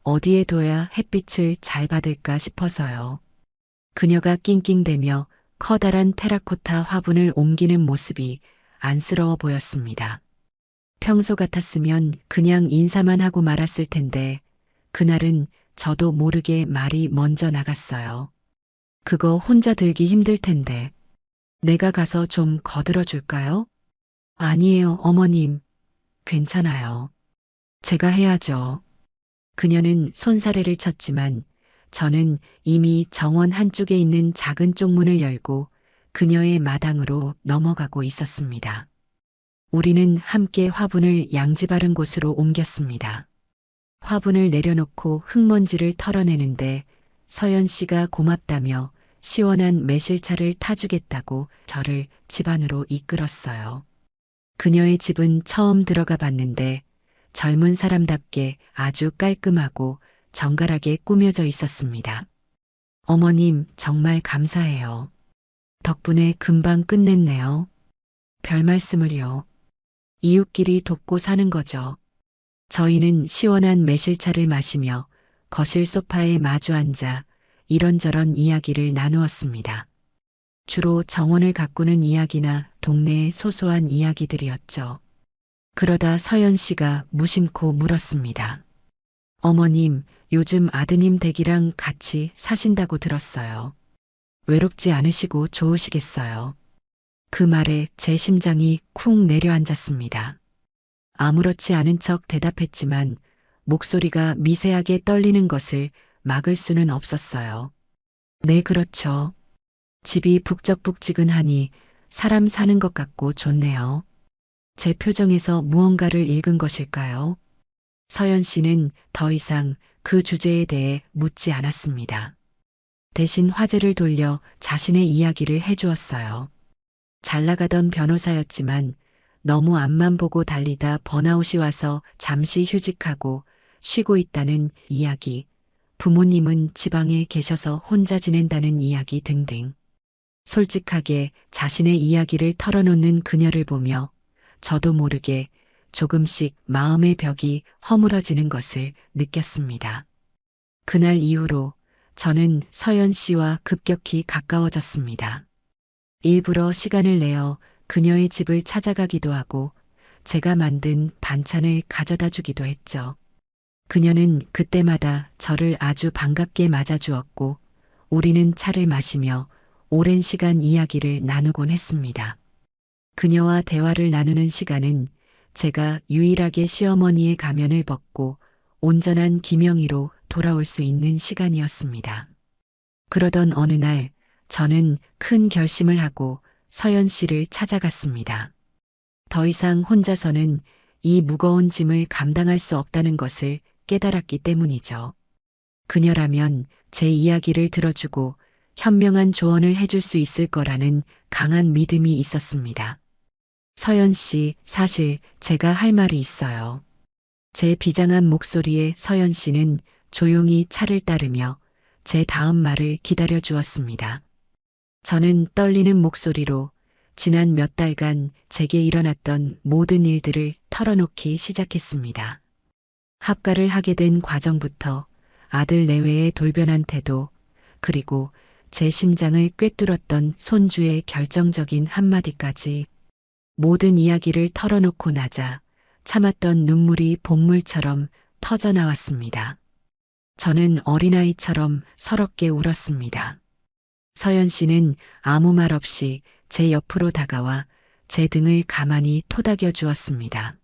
S1: 어디에 둬야 햇빛을 잘 받을까 싶어서요. 그녀가 낑낑대며 커다란 테라코타 화분을 옮기는 모습이 안쓰러워 보였습니다. 평소 같았으면 그냥 인사만 하고 말았을 텐데 그날은 저도 모르게 말이 먼저 나갔어요. 그거 혼자 들기 힘들 텐데 내가 가서 좀 거들어 줄까요? 아니에요, 어머님. 괜찮아요. 제가 해야죠. 그녀는 손사래를 쳤지만 저는 이미 정원 한쪽에 있는 작은 쪽문을 열고 그녀의 마당으로 넘어가고 있었습니다. 우리는 함께 화분을 양지 바른 곳으로 옮겼습니다. 화분을 내려놓고 흙먼지를 털어내는데 서연 씨가 고맙다며 시원한 매실차를 타주겠다고 저를 집 안으로 이끌었어요. 그녀의 집은 처음 들어가 봤는데 젊은 사람답게 아주 깔끔하고 정갈하게 꾸며져 있었습니다. 어머님, 정말 감사해요. 덕분에 금방 끝냈네요. 별 말씀을요. 이웃끼리 돕고 사는 거죠. 저희는 시원한 매실차를 마시며 거실 소파에 마주 앉아 이런저런 이야기를 나누었습니다. 주로 정원을 가꾸는 이야기나 동네의 소소한 이야기들이었죠. 그러다 서연 씨가 무심코 물었습니다. 어머님, 요즘 아드님 댁이랑 같이 사신다고 들었어요. 외롭지 않으시고 좋으시겠어요. 그 말에 제 심장이 쿵 내려앉았습니다. 아무렇지 않은 척 대답했지만 목소리가 미세하게 떨리는 것을 막을 수는 없었어요. 네, 그렇죠. 집이 북적북지근하니 사람 사는 것 같고 좋네요. 제 표정에서 무언가를 읽은 것일까요? 서연 씨는 더 이상 그 주제에 대해 묻지 않았습니다. 대신 화제를 돌려 자신의 이야기를 해주었어요. 잘 나가던 변호사였지만 너무 앞만 보고 달리다 번아웃이 와서 잠시 휴직하고 쉬고 있다는 이야기, 부모님은 지방에 계셔서 혼자 지낸다는 이야기 등등. 솔직하게 자신의 이야기를 털어놓는 그녀를 보며 저도 모르게 조금씩 마음의 벽이 허물어지는 것을 느꼈습니다. 그날 이후로 저는 서연 씨와 급격히 가까워졌습니다. 일부러 시간을 내어 그녀의 집을 찾아가기도 하고 제가 만든 반찬을 가져다 주기도 했죠. 그녀는 그때마다 저를 아주 반갑게 맞아주었고 우리는 차를 마시며 오랜 시간 이야기를 나누곤 했습니다. 그녀와 대화를 나누는 시간은 제가 유일하게 시어머니의 가면을 벗고 온전한 김영희로 돌아올 수 있는 시간이었습니다. 그러던 어느 날 저는 큰 결심을 하고 서연 씨를 찾아갔습니다. 더 이상 혼자서는 이 무거운 짐을 감당할 수 없다는 것을 깨달았기 때문이죠. 그녀라면 제 이야기를 들어주고 현명한 조언을 해줄 수 있을 거라는 강한 믿음이 있었습니다. 서연 씨, 사실 제가 할 말이 있어요. 제 비장한 목소리에 서연 씨는 조용히 차를 따르며 제 다음 말을 기다려 주었습니다. 저는 떨리는 목소리로 지난 몇 달간 제게 일어났던 모든 일들을 털어놓기 시작했습니다. 합가를 하게 된 과정부터 아들 내외의 돌변한 태도, 그리고 제 심장을 꿰뚫었던 손주의 결정적인 한마디까지 모든 이야기를 털어놓고 나자 참았던 눈물이 복물처럼 터져나왔습니다. 저는 어린아이처럼 서럽게 울었습니다. 서연 씨는 아무 말 없이 제 옆으로 다가와 제 등을 가만히 토닥여 주었습니다.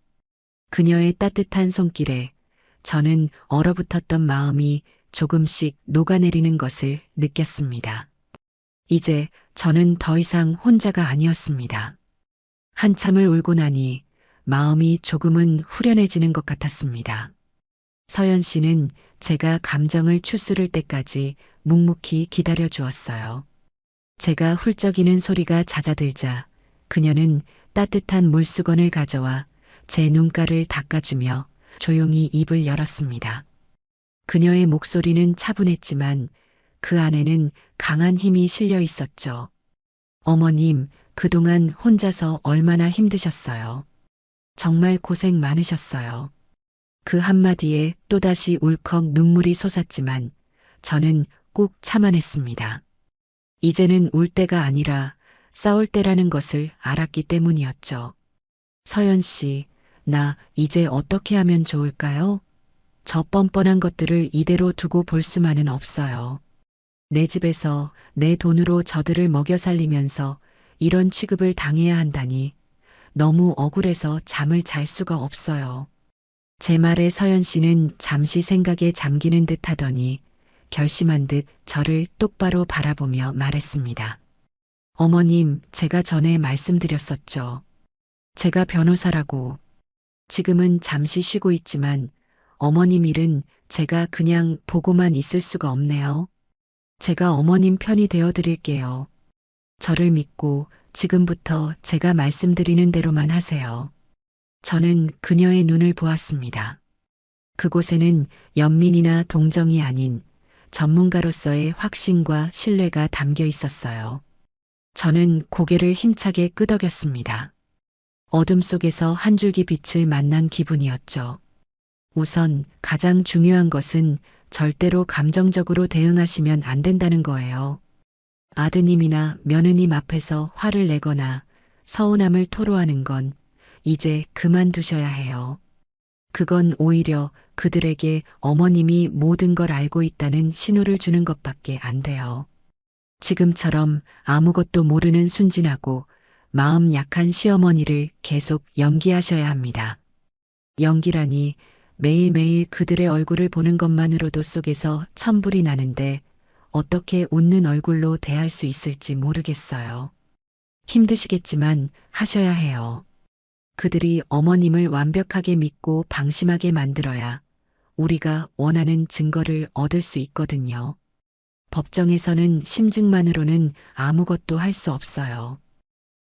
S1: 그녀의 따뜻한 손길에 저는 얼어붙었던 마음이 조금씩 녹아내리는 것을 느꼈습니다. 이제 저는 더 이상 혼자가 아니었습니다. 한참을 울고 나니 마음이 조금은 후련해지는 것 같았습니다. 서연 씨는 제가 감정을 추스를 때까지 묵묵히 기다려 주었어요. 제가 훌쩍이는 소리가 잦아들자 그녀는 따뜻한 물수건을 가져와 제 눈가를 닦아주며 조용히 입을 열었습니다. 그녀의 목소리는 차분했지만 그 안에는 강한 힘이 실려 있었죠. 어머님, 그동안 혼자서 얼마나 힘드셨어요. 정말 고생 많으셨어요. 그 한마디에 또다시 울컥 눈물이 솟았지만 저는 꾹 참아냈습니다. 이제는 울 때가 아니라 싸울 때라는 것을 알았기 때문이었죠. 서연 씨, 나 이제 어떻게 하면 좋을까요? 저 뻔뻔한 것들을 이대로 두고 볼 수만은 없어요. 내 집에서 내 돈으로 저들을 먹여 살리면서 이런 취급을 당해야 한다니 너무 억울해서 잠을 잘 수가 없어요. 제 말에 서연 씨는 잠시 생각에 잠기는 듯 하더니 결심한 듯 저를 똑바로 바라보며 말했습니다. 어머님, 제가 전에 말씀드렸었죠. 제가 변호사라고. 지금은 잠시 쉬고 있지만 어머님 일은 제가 그냥 보고만 있을 수가 없네요. 제가 어머님 편이 되어 드릴게요. 저를 믿고 지금부터 제가 말씀드리는 대로만 하세요. 저는 그녀의 눈을 보았습니다. 그곳에는 연민이나 동정이 아닌 전문가로서의 확신과 신뢰가 담겨 있었어요. 저는 고개를 힘차게 끄덕였습니다. 어둠 속에서 한 줄기 빛을 만난 기분이었죠. 우선 가장 중요한 것은 절대로 감정적으로 대응하시면 안 된다는 거예요. 아드님이나 며느님 앞에서 화를 내거나 서운함을 토로하는 건 이제 그만두셔야 해요. 그건 오히려 그들에게 어머님이 모든 걸 알고 있다는 신호를 주는 것밖에 안 돼요. 지금처럼 아무것도 모르는 순진하고 마음 약한 시어머니를 계속 연기하셔야 합니다. 연기라니 매일매일 그들의 얼굴을 보는 것만으로도 속에서 천불이 나는데 어떻게 웃는 얼굴로 대할 수 있을지 모르겠어요. 힘드시겠지만 하셔야 해요. 그들이 어머님을 완벽하게 믿고 방심하게 만들어야 우리가 원하는 증거를 얻을 수 있거든요. 법정에서는 심증만으로는 아무것도 할 수 없어요.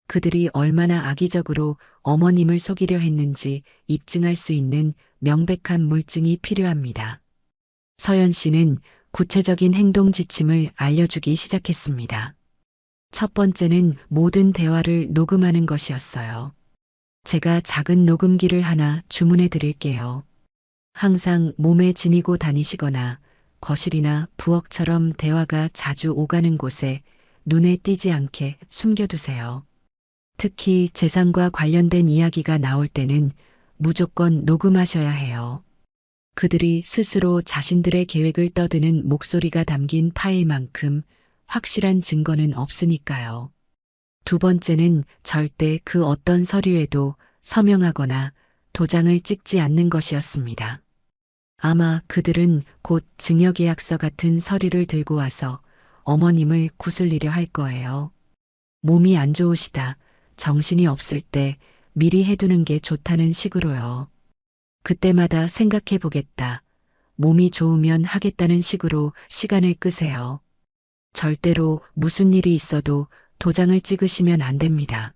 S1: 그들이 얼마나 악의적으로 어머님을 속이려 했는지 입증할 수 있는 명백한 물증이 필요합니다. 서연 씨는 구체적인 행동 지침을 알려주기 시작했습니다. 첫 번째는 모든 대화를 녹음하는 것이었어요. 제가 작은 녹음기를 하나 주문해 드릴게요. 항상 몸에 지니고 다니시거나 거실이나 부엌처럼 대화가 자주 오가는 곳에 눈에 띄지 않게 숨겨두세요. 특히 재산과 관련된 이야기가 나올 때는 무조건 녹음하셔야 해요. 그들이 스스로 자신들의 계획을 떠드는 목소리가 담긴 파일만큼 확실한 증거는 없으니까요. 두 번째는 절대 그 어떤 서류에도 서명하거나 도장을 찍지 않는 것이었습니다. 아마 그들은 곧 증여계약서 같은 서류를 들고 와서 어머님을 구슬리려 할 거예요. 몸이 안 좋으시다, 정신이 없을 때 미리 해두는 게 좋다는 식으로요. 그때마다 생각해 보겠다, 몸이 좋으면 하겠다는 식으로 시간을 끄세요. 절대로 무슨 일이 있어도 도장을 찍으시면 안 됩니다.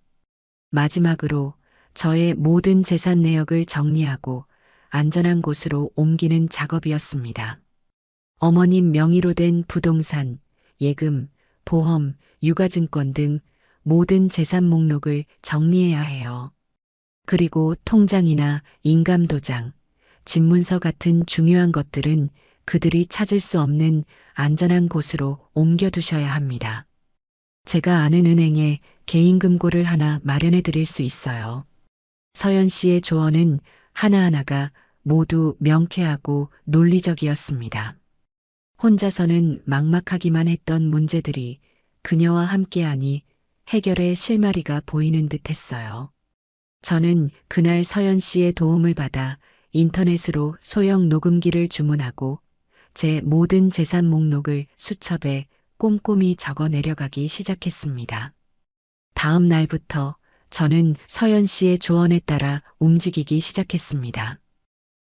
S1: 마지막으로 저의 모든 재산 내역을 정리하고 안전한 곳으로 옮기는 작업이었습니다. 어머님 명의로 된 부동산, 예금, 보험, 유가증권 등 모든 재산 목록을 정리해야 해요. 그리고 통장이나 인감도장, 집문서 같은 중요한 것들은 그들이 찾을 수 없는 안전한 곳으로 옮겨두셔야 합니다. 제가 아는 은행에 개인금고를 하나 마련해 드릴 수 있어요. 서연 씨의 조언은 하나하나가 모두 명쾌하고 논리적이었습니다. 혼자서는 막막하기만 했던 문제들이 그녀와 함께하니 해결의 실마리가 보이는 듯 했어요. 저는 그날 서연 씨의 도움을 받아 인터넷으로 소형 녹음기를 주문하고 제 모든 재산 목록을 수첩에 꼼꼼히 적어 내려가기 시작했습니다. 다음 날부터 저는 서연 씨의 조언에 따라 움직이기 시작했습니다.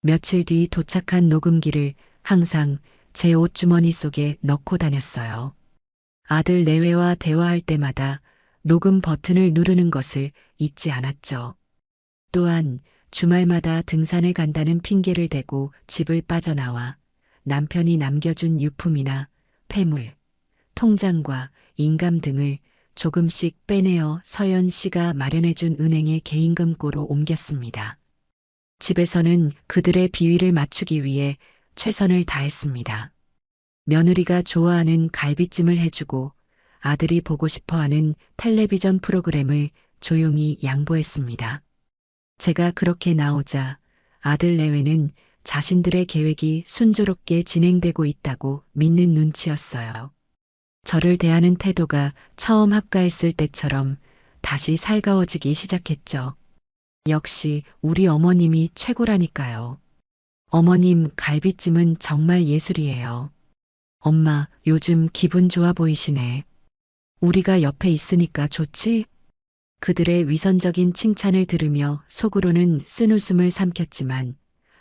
S1: 며칠 뒤 도착한 녹음기를 항상 제 옷주머니 속에 넣고 다녔어요. 아들 내외와 대화할 때마다 녹음 버튼을 누르는 것을 잊지 않았죠. 또한 주말마다 등산을 간다는 핑계를 대고 집을 빠져나와 남편이 남겨준 유품이나 폐물, 통장과 인감 등을 조금씩 빼내어 서연 씨가 마련해준 은행의 개인금고로 옮겼습니다. 집에서는 그들의 비위를 맞추기 위해 최선을 다했습니다. 며느리가 좋아하는 갈비찜을 해주고 아들이 보고 싶어하는 텔레비전 프로그램을 조용히 양보했습니다. 제가 그렇게 나오자 아들 내외는 자신들의 계획이 순조롭게 진행되고 있다고 믿는 눈치였어요. 저를 대하는 태도가 처음 합가했을 때처럼 다시 살가워지기 시작했죠. 역시 우리 어머님이 최고라니까요. 어머님 갈비찜은 정말 예술이에요. 엄마 요즘 기분 좋아 보이시네. 우리가 옆에 있으니까 좋지? 그들의 위선적인 칭찬을 들으며 속으로는 쓴웃음을 삼켰지만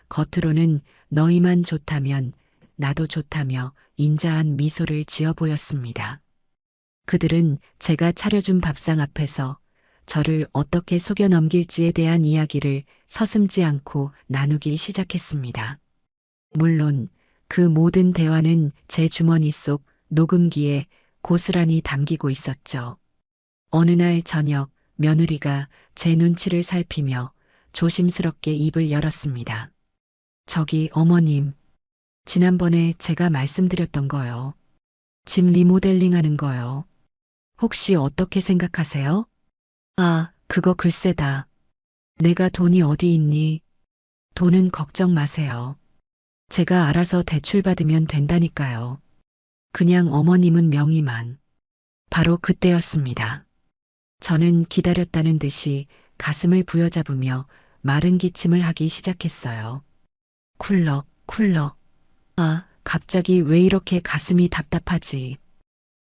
S1: 겉으로는 너희만 좋다면 나도 좋다며 인자한 미소를 지어 보였습니다. 그들은 제가 차려준 밥상 앞에서 저를 어떻게 속여 넘길지에 대한 이야기를 서슴지 않고 나누기 시작했습니다. 물론 그 모든 대화는 제 주머니 속 녹음기에 고스란히 담기고 있었죠. 어느 날 저녁 며느리가 제 눈치를 살피며 조심스럽게 입을 열었습니다. 저기 어머님, 지난번에 제가 말씀드렸던 거요. 집 리모델링 하는 거요. 혹시 어떻게 생각하세요? 아, 그거 글쎄다. 내가 돈이 어디 있니? 돈은 걱정 마세요. 제가 알아서 대출 받으면 된다니까요. 그냥 어머님은 명의만. 바로 그때였습니다. 저는 기다렸다는 듯이 가슴을 부여잡으며 마른 기침을 하기 시작했어요. 쿨럭, 쿨럭. 아, 갑자기 왜 이렇게 가슴이 답답하지?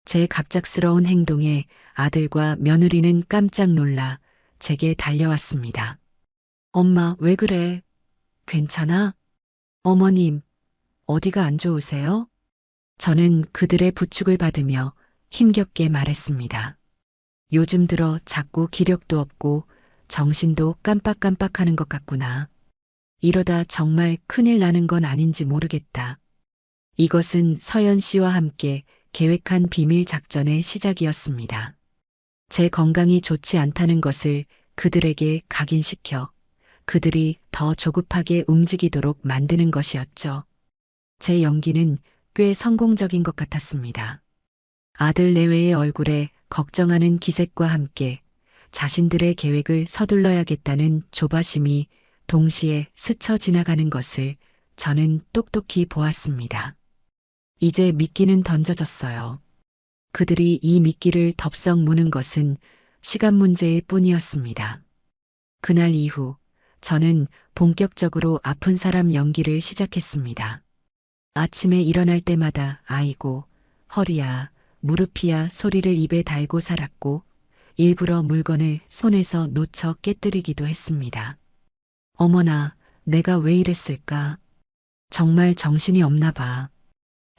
S1: 제 갑작스러운 행동에 아들과 며느리는 깜짝 놀라 제게 달려왔습니다. 엄마, 왜 그래? 괜찮아? 어머님, 어디가 안 좋으세요? 저는 그들의 부축을 받으며 힘겹게 말했습니다. 요즘 들어 자꾸 기력도 없고 정신도 깜빡깜빡하는 것 같구나. 이러다 정말 큰일 나는 건 아닌지 모르겠다. 이것은 서연 씨와 함께 계획한 비밀 작전의 시작이었습니다. 제 건강이 좋지 않다는 것을 그들에게 각인시켜 그들이 더 조급하게 움직이도록 만드는 것이었죠. 제 연기는 꽤 성공적인 것 같았습니다. 아들 내외의 얼굴에 걱정하는 기색과 함께 자신들의 계획을 서둘러야겠다는 조바심이 동시에 스쳐 지나가는 것을 저는 똑똑히 보았습니다. 이제 미끼는 던져졌어요. 그들이 이 미끼를 덥석 무는 것은 시간 문제일 뿐이었습니다. 그날 이후 저는 본격적으로 아픈 사람 연기를 시작했습니다. 아침에 일어날 때마다 아이고, 허리야, 무릎이야 소리를 입에 달고 살았고 일부러 물건을 손에서 놓쳐 깨뜨리기도 했습니다. 어머나, 내가 왜 이랬을까? 정말 정신이 없나 봐.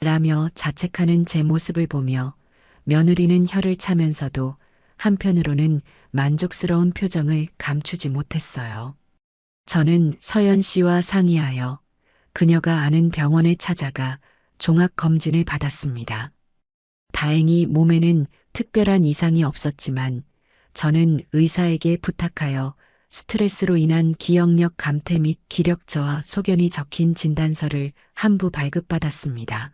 S1: 라며 자책하는 제 모습을 보며 며느리는 혀를 차면서도 한편으로는 만족스러운 표정을 감추지 못했어요. 저는 서연 씨와 상의하여 그녀가 아는 병원에 찾아가 종합검진을 받았습니다. 다행히 몸에는 특별한 이상이 없었지만 저는 의사에게 부탁하여 스트레스로 인한 기억력 감퇴 및 기력 저하 소견이 적힌 진단서를 한부 발급받았습니다.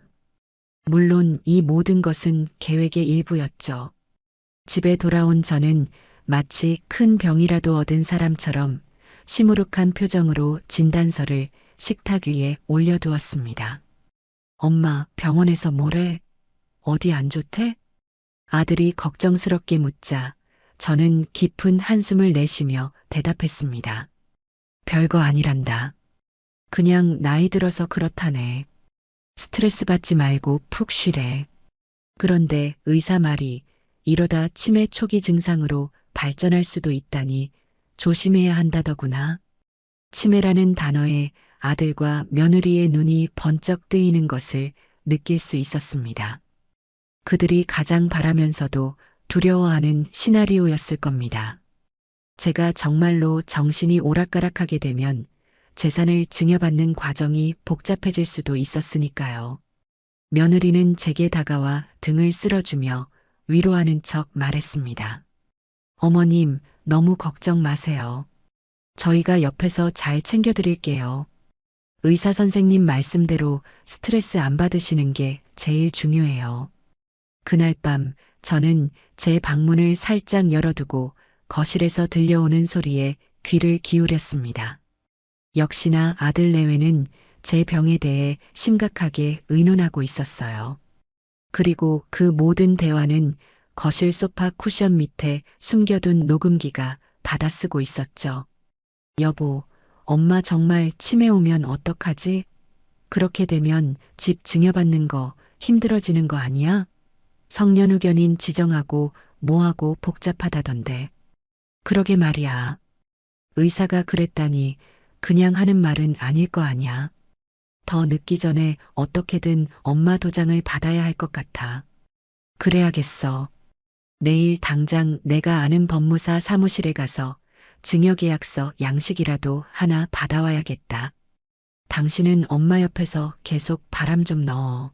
S1: 물론 이 모든 것은 계획의 일부였죠. 집에 돌아온 저는 마치 큰 병이라도 얻은 사람처럼 시무룩한 표정으로 진단서를 식탁 위에 올려두었습니다. 엄마, 병원에서 뭐래? 어디 안 좋대? 아들이 걱정스럽게 묻자 저는 깊은 한숨을 내쉬며 대답했습니다. 별거 아니란다. 그냥 나이 들어서 그렇다네. 스트레스 받지 말고 푹 쉬래. 그런데 의사 말이 이러다 치매 초기 증상으로 발전할 수도 있다니 조심해야 한다더구나. 치매라는 단어에 아들과 며느리의 눈이 번쩍 뜨이는 것을 느낄 수 있었습니다. 그들이 가장 바라면서도 두려워하는 시나리오였을 겁니다. 제가 정말로 정신이 오락가락하게 되면 재산을 증여받는 과정이 복잡해질 수도 있었으니까요. 며느리는 제게 다가와 등을 쓸어주며 위로하는 척 말했습니다. 어머님, 너무 걱정 마세요. 저희가 옆에서 잘 챙겨드릴게요. 의사 선생님 말씀대로 스트레스 안 받으시는 게 제일 중요해요. 그날 밤 저는 제 방문을 살짝 열어두고 거실에서 들려오는 소리에 귀를 기울였습니다. 역시나 아들 내외는 제 병에 대해 심각하게 의논하고 있었어요. 그리고 그 모든 대화는 거실 소파 쿠션 밑에 숨겨둔 녹음기가 받아쓰고 있었죠. 여보, 엄마 정말 치매 오면 어떡하지? 그렇게 되면 집 증여받는 거 힘들어지는 거 아니야? 성년후견인 지정하고 뭐하고 복잡하다던데. 그러게 말이야. 의사가 그랬다니 그냥 하는 말은 아닐 거 아니야. 더 늦기 전에 어떻게든 엄마 도장을 받아야 할 것 같아. 그래야겠어. 내일 당장 내가 아는 법무사 사무실에 가서 증여계약서 양식이라도 하나 받아와야겠다. 당신은 엄마 옆에서 계속 바람 좀 넣어.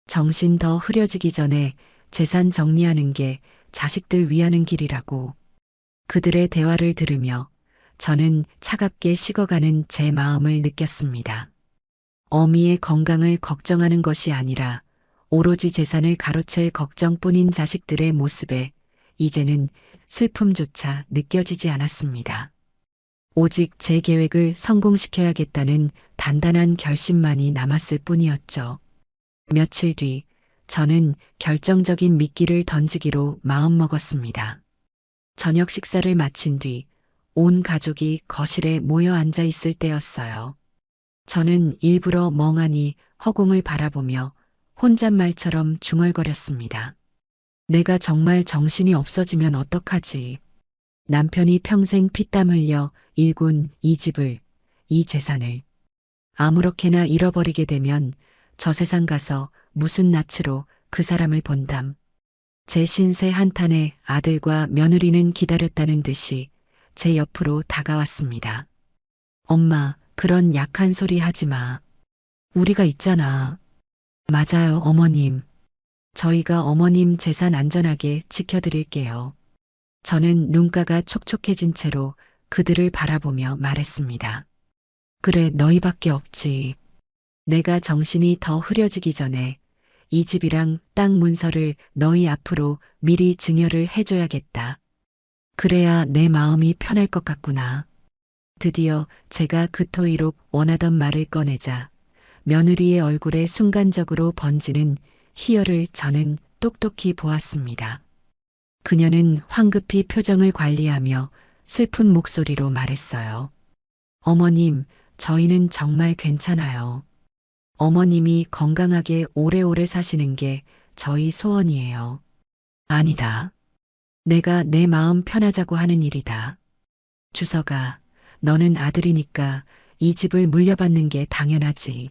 S1: 정신 더 흐려지기 전에 재산 정리하는 게 자식들 위하는 길이라고. 그들의 대화를 들으며 저는 차갑게 식어가는 제 마음을 느꼈습니다. 어미의 건강을 걱정하는 것이 아니라 오로지 재산을 가로챌 걱정뿐인 자식들의 모습에 이제는 슬픔조차 느껴지지 않았습니다. 오직 제 계획을 성공시켜야겠다는 단단한 결심만이 남았을 뿐이었죠. 며칠 뒤 저는 결정적인 미끼를 던지기로 마음먹었습니다. 저녁 식사를 마친 뒤 온 가족이 거실에 모여 앉아 있을 때였어요. 저는 일부러 멍하니 허공을 바라보며 혼잣말처럼 중얼거렸습니다. 내가 정말 정신이 없어지면 어떡하지? 남편이 평생 피땀 흘려 일군 이 집을, 이 재산을 아무렇게나 잃어버리게 되면 저 세상 가서 무슨 낯으로 그 사람을 본담. 제 신세 한탄에 아들과 며느리는 기다렸다는 듯이 제 옆으로 다가왔습니다. 엄마, 그런 약한 소리 하지 마. 우리가 있잖아. 맞아요, 어머님. 저희가 어머님 재산 안전하게 지켜드릴게요. 저는 눈가가 촉촉해진 채로 그들을 바라보며 말했습니다. 그래, 너희밖에 없지. 내가 정신이 더 흐려지기 전에 이 집이랑 땅 문서를 너희 앞으로 미리 증여를 해줘야겠다. 그래야 내 마음이 편할 것 같구나. 드디어 제가 그토록 원하던 말을 꺼내자 며느리의 얼굴에 순간적으로 번지는 희열을 저는 똑똑히 보았습니다. 그녀는 황급히 표정을 관리하며 슬픈 목소리로 말했어요. 어머님, 저희는 정말 괜찮아요. 어머님이 건강하게 오래오래 사시는 게 저희 소원이에요. 아니다. 내가 내 마음 편하자고 하는 일이다. 주서가, 너는 아들이니까 이 집을 물려받는 게 당연하지.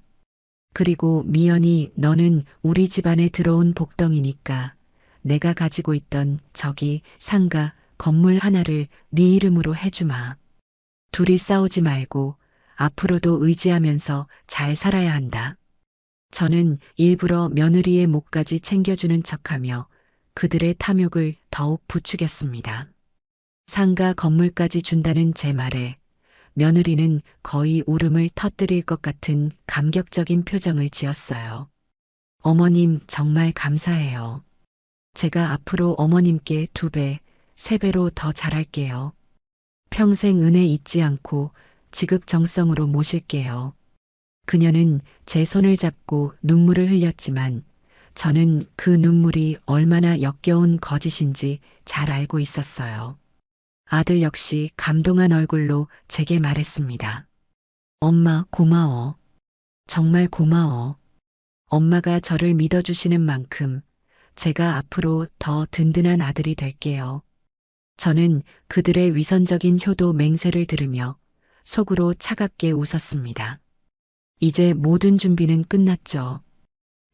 S1: 그리고 미연이 너는 우리 집안에 들어온 복덩이니까 내가 가지고 있던 저기 상가 건물 하나를 네 이름으로 해주마. 둘이 싸우지 말고 앞으로도 의지하면서 잘 살아야 한다. 저는 일부러 며느리의 목까지 챙겨주는 척하며 그들의 탐욕을 더욱 부추겼습니다. 상가 건물까지 준다는 제 말에 며느리는 거의 울음을 터뜨릴 것 같은 감격적인 표정을 지었어요. 어머님 정말 감사해요. 제가 앞으로 어머님께 2배, 3배로 더 잘할게요. 평생 은혜 잊지 않고 지극정성으로 모실게요. 그녀는 제 손을 잡고 눈물을 흘렸지만 저는 그 눈물이 얼마나 역겨운 거짓인지 잘 알고 있었어요. 아들 역시 감동한 얼굴로 제게 말했습니다. 엄마 고마워. 정말 고마워. 엄마가 저를 믿어주시는 만큼 제가 앞으로 더 든든한 아들이 될게요. 저는 그들의 위선적인 효도 맹세를 들으며 속으로 차갑게 웃었습니다. 이제 모든 준비는 끝났죠.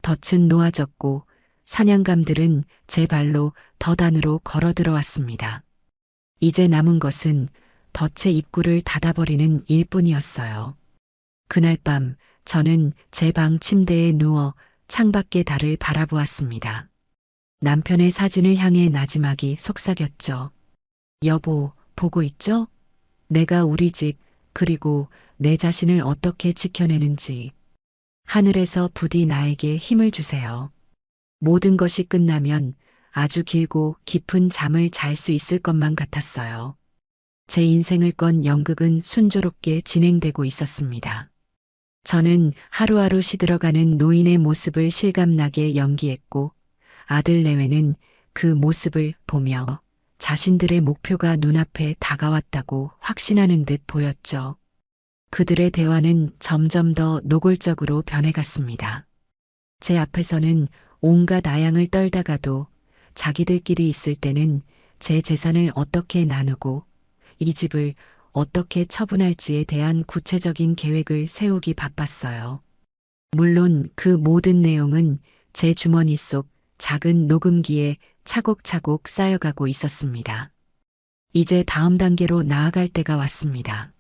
S1: 덫은 놓아졌고 사냥감들은 제 발로 덫 안으로 걸어 들어왔습니다. 이제 남은 것은 덫의 입구를 닫아버리는 일뿐이었어요. 그날 밤 저는 제 방 침대에 누워 창밖의 달을 바라보았습니다. 남편의 사진을 향해 나지막이 속삭였죠. 여보, 보고 있죠? 내가 우리 집 그리고 내 자신을 어떻게 지켜내는지. 하늘에서 부디 나에게 힘을 주세요. 모든 것이 끝나면 아주 길고 깊은 잠을 잘 수 있을 것만 같았어요. 제 인생을 건 연극은 순조롭게 진행되고 있었습니다. 저는 하루하루 시들어가는 노인의 모습을 실감나게 연기했고 아들 내외는 그 모습을 보며 자신들의 목표가 눈앞에 다가왔다고 확신하는 듯 보였죠. 그들의 대화는 점점 더 노골적으로 변해갔습니다. 제 앞에서는 온갖 아양을 떨다가도 자기들끼리 있을 때는 제 재산을 어떻게 나누고 이 집을 어떻게 처분할지에 대한 구체적인 계획을 세우기 바빴어요. 물론 그 모든 내용은 제 주머니 속 작은 녹음기에 차곡차곡 쌓여가고 있었습니다. 이제 다음 단계로 나아갈 때가 왔습니다.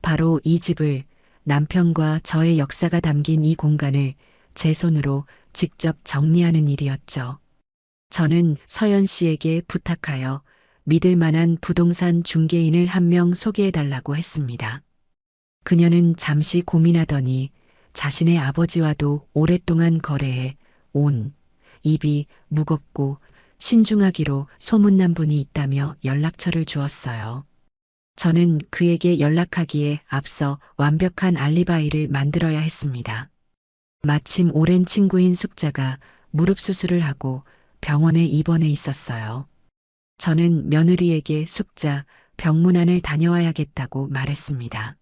S1: 바로 이 집을, 남편과 저의 역사가 담긴 이 공간을 제 손으로 직접 정리하는 일이었죠. 저는 서연 씨에게 부탁하여 믿을 만한 부동산 중개인을 한 명 소개해달라고 했습니다. 그녀는 잠시 고민하더니 자신의 아버지와도 오랫동안 거래해 온 입이 무겁고 신중하기로 소문난 분이 있다며 연락처를 주었어요. 저는 그에게 연락하기에 앞서 완벽한 알리바이를 만들어야 했습니다. 마침 오랜 친구인 숙자가 무릎 수술을 하고 병원에 입원해 있었어요. 저는 며느리에게 숙자 병문안을 다녀와야겠다고 말했습니다.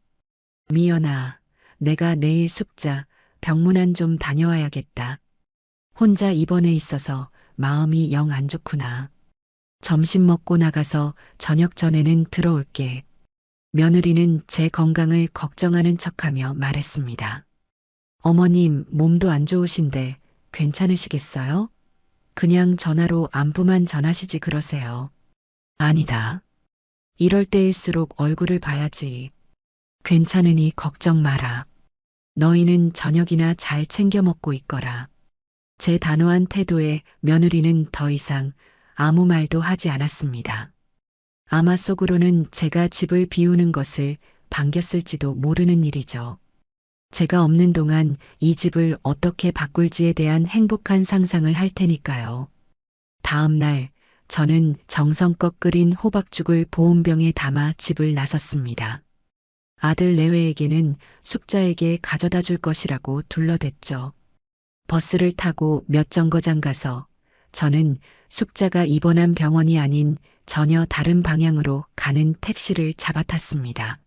S1: 미연아, 내가 내일 숙자 병문안 좀 다녀와야겠다. 혼자 입원해 있어서 마음이 영 안 좋구나. 점심 먹고 나가서 저녁 전에는 들어올게. 며느리는 제 건강을 걱정하는 척하며 말했습니다. 어머님 몸도 안 좋으신데 괜찮으시겠어요? 그냥 전화로 안부만 전하시지 그러세요. 아니다. 이럴 때일수록 얼굴을 봐야지. 괜찮으니 걱정 마라. 너희는 저녁이나 잘 챙겨 먹고 있거라. 제 단호한 태도에 며느리는 더 이상 아무 말도 하지 않았습니다. 아마 속으로는 제가 집을 비우는 것을 반겼을지도 모르는 일이죠. 제가 없는 동안 이 집을 어떻게 바꿀지에 대한 행복한 상상을 할 테니까요. 다음 날 저는 정성껏 끓인 호박죽을 보온병에 담아 집을 나섰습니다. 아들 내외에게는 숙자에게 가져다 줄 것이라고 둘러댔죠. 버스를 타고 몇 정거장 가서 저는 숙자가 입원한 병원이 아닌 전혀 다른 방향으로 가는 택시를 잡아탔습니다.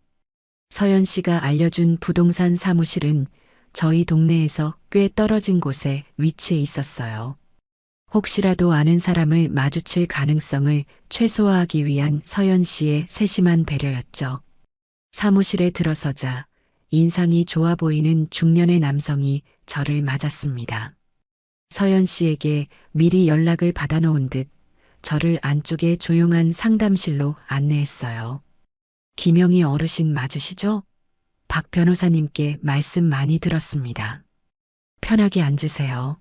S1: 서연 씨가 알려준 부동산 사무실은 저희 동네에서 꽤 떨어진 곳에 위치해 있었어요. 혹시라도 아는 사람을 마주칠 가능성을 최소화하기 위한 서연 씨의 세심한 배려였죠. 사무실에 들어서자 인상이 좋아 보이는 중년의 남성이 저를 맞았습니다. 서연 씨에게 미리 연락을 받아놓은 듯 저를 안쪽에 조용한 상담실로 안내했어요. 김영희 어르신 맞으시죠? 박 변호사님께 말씀 많이 들었습니다. 편하게 앉으세요.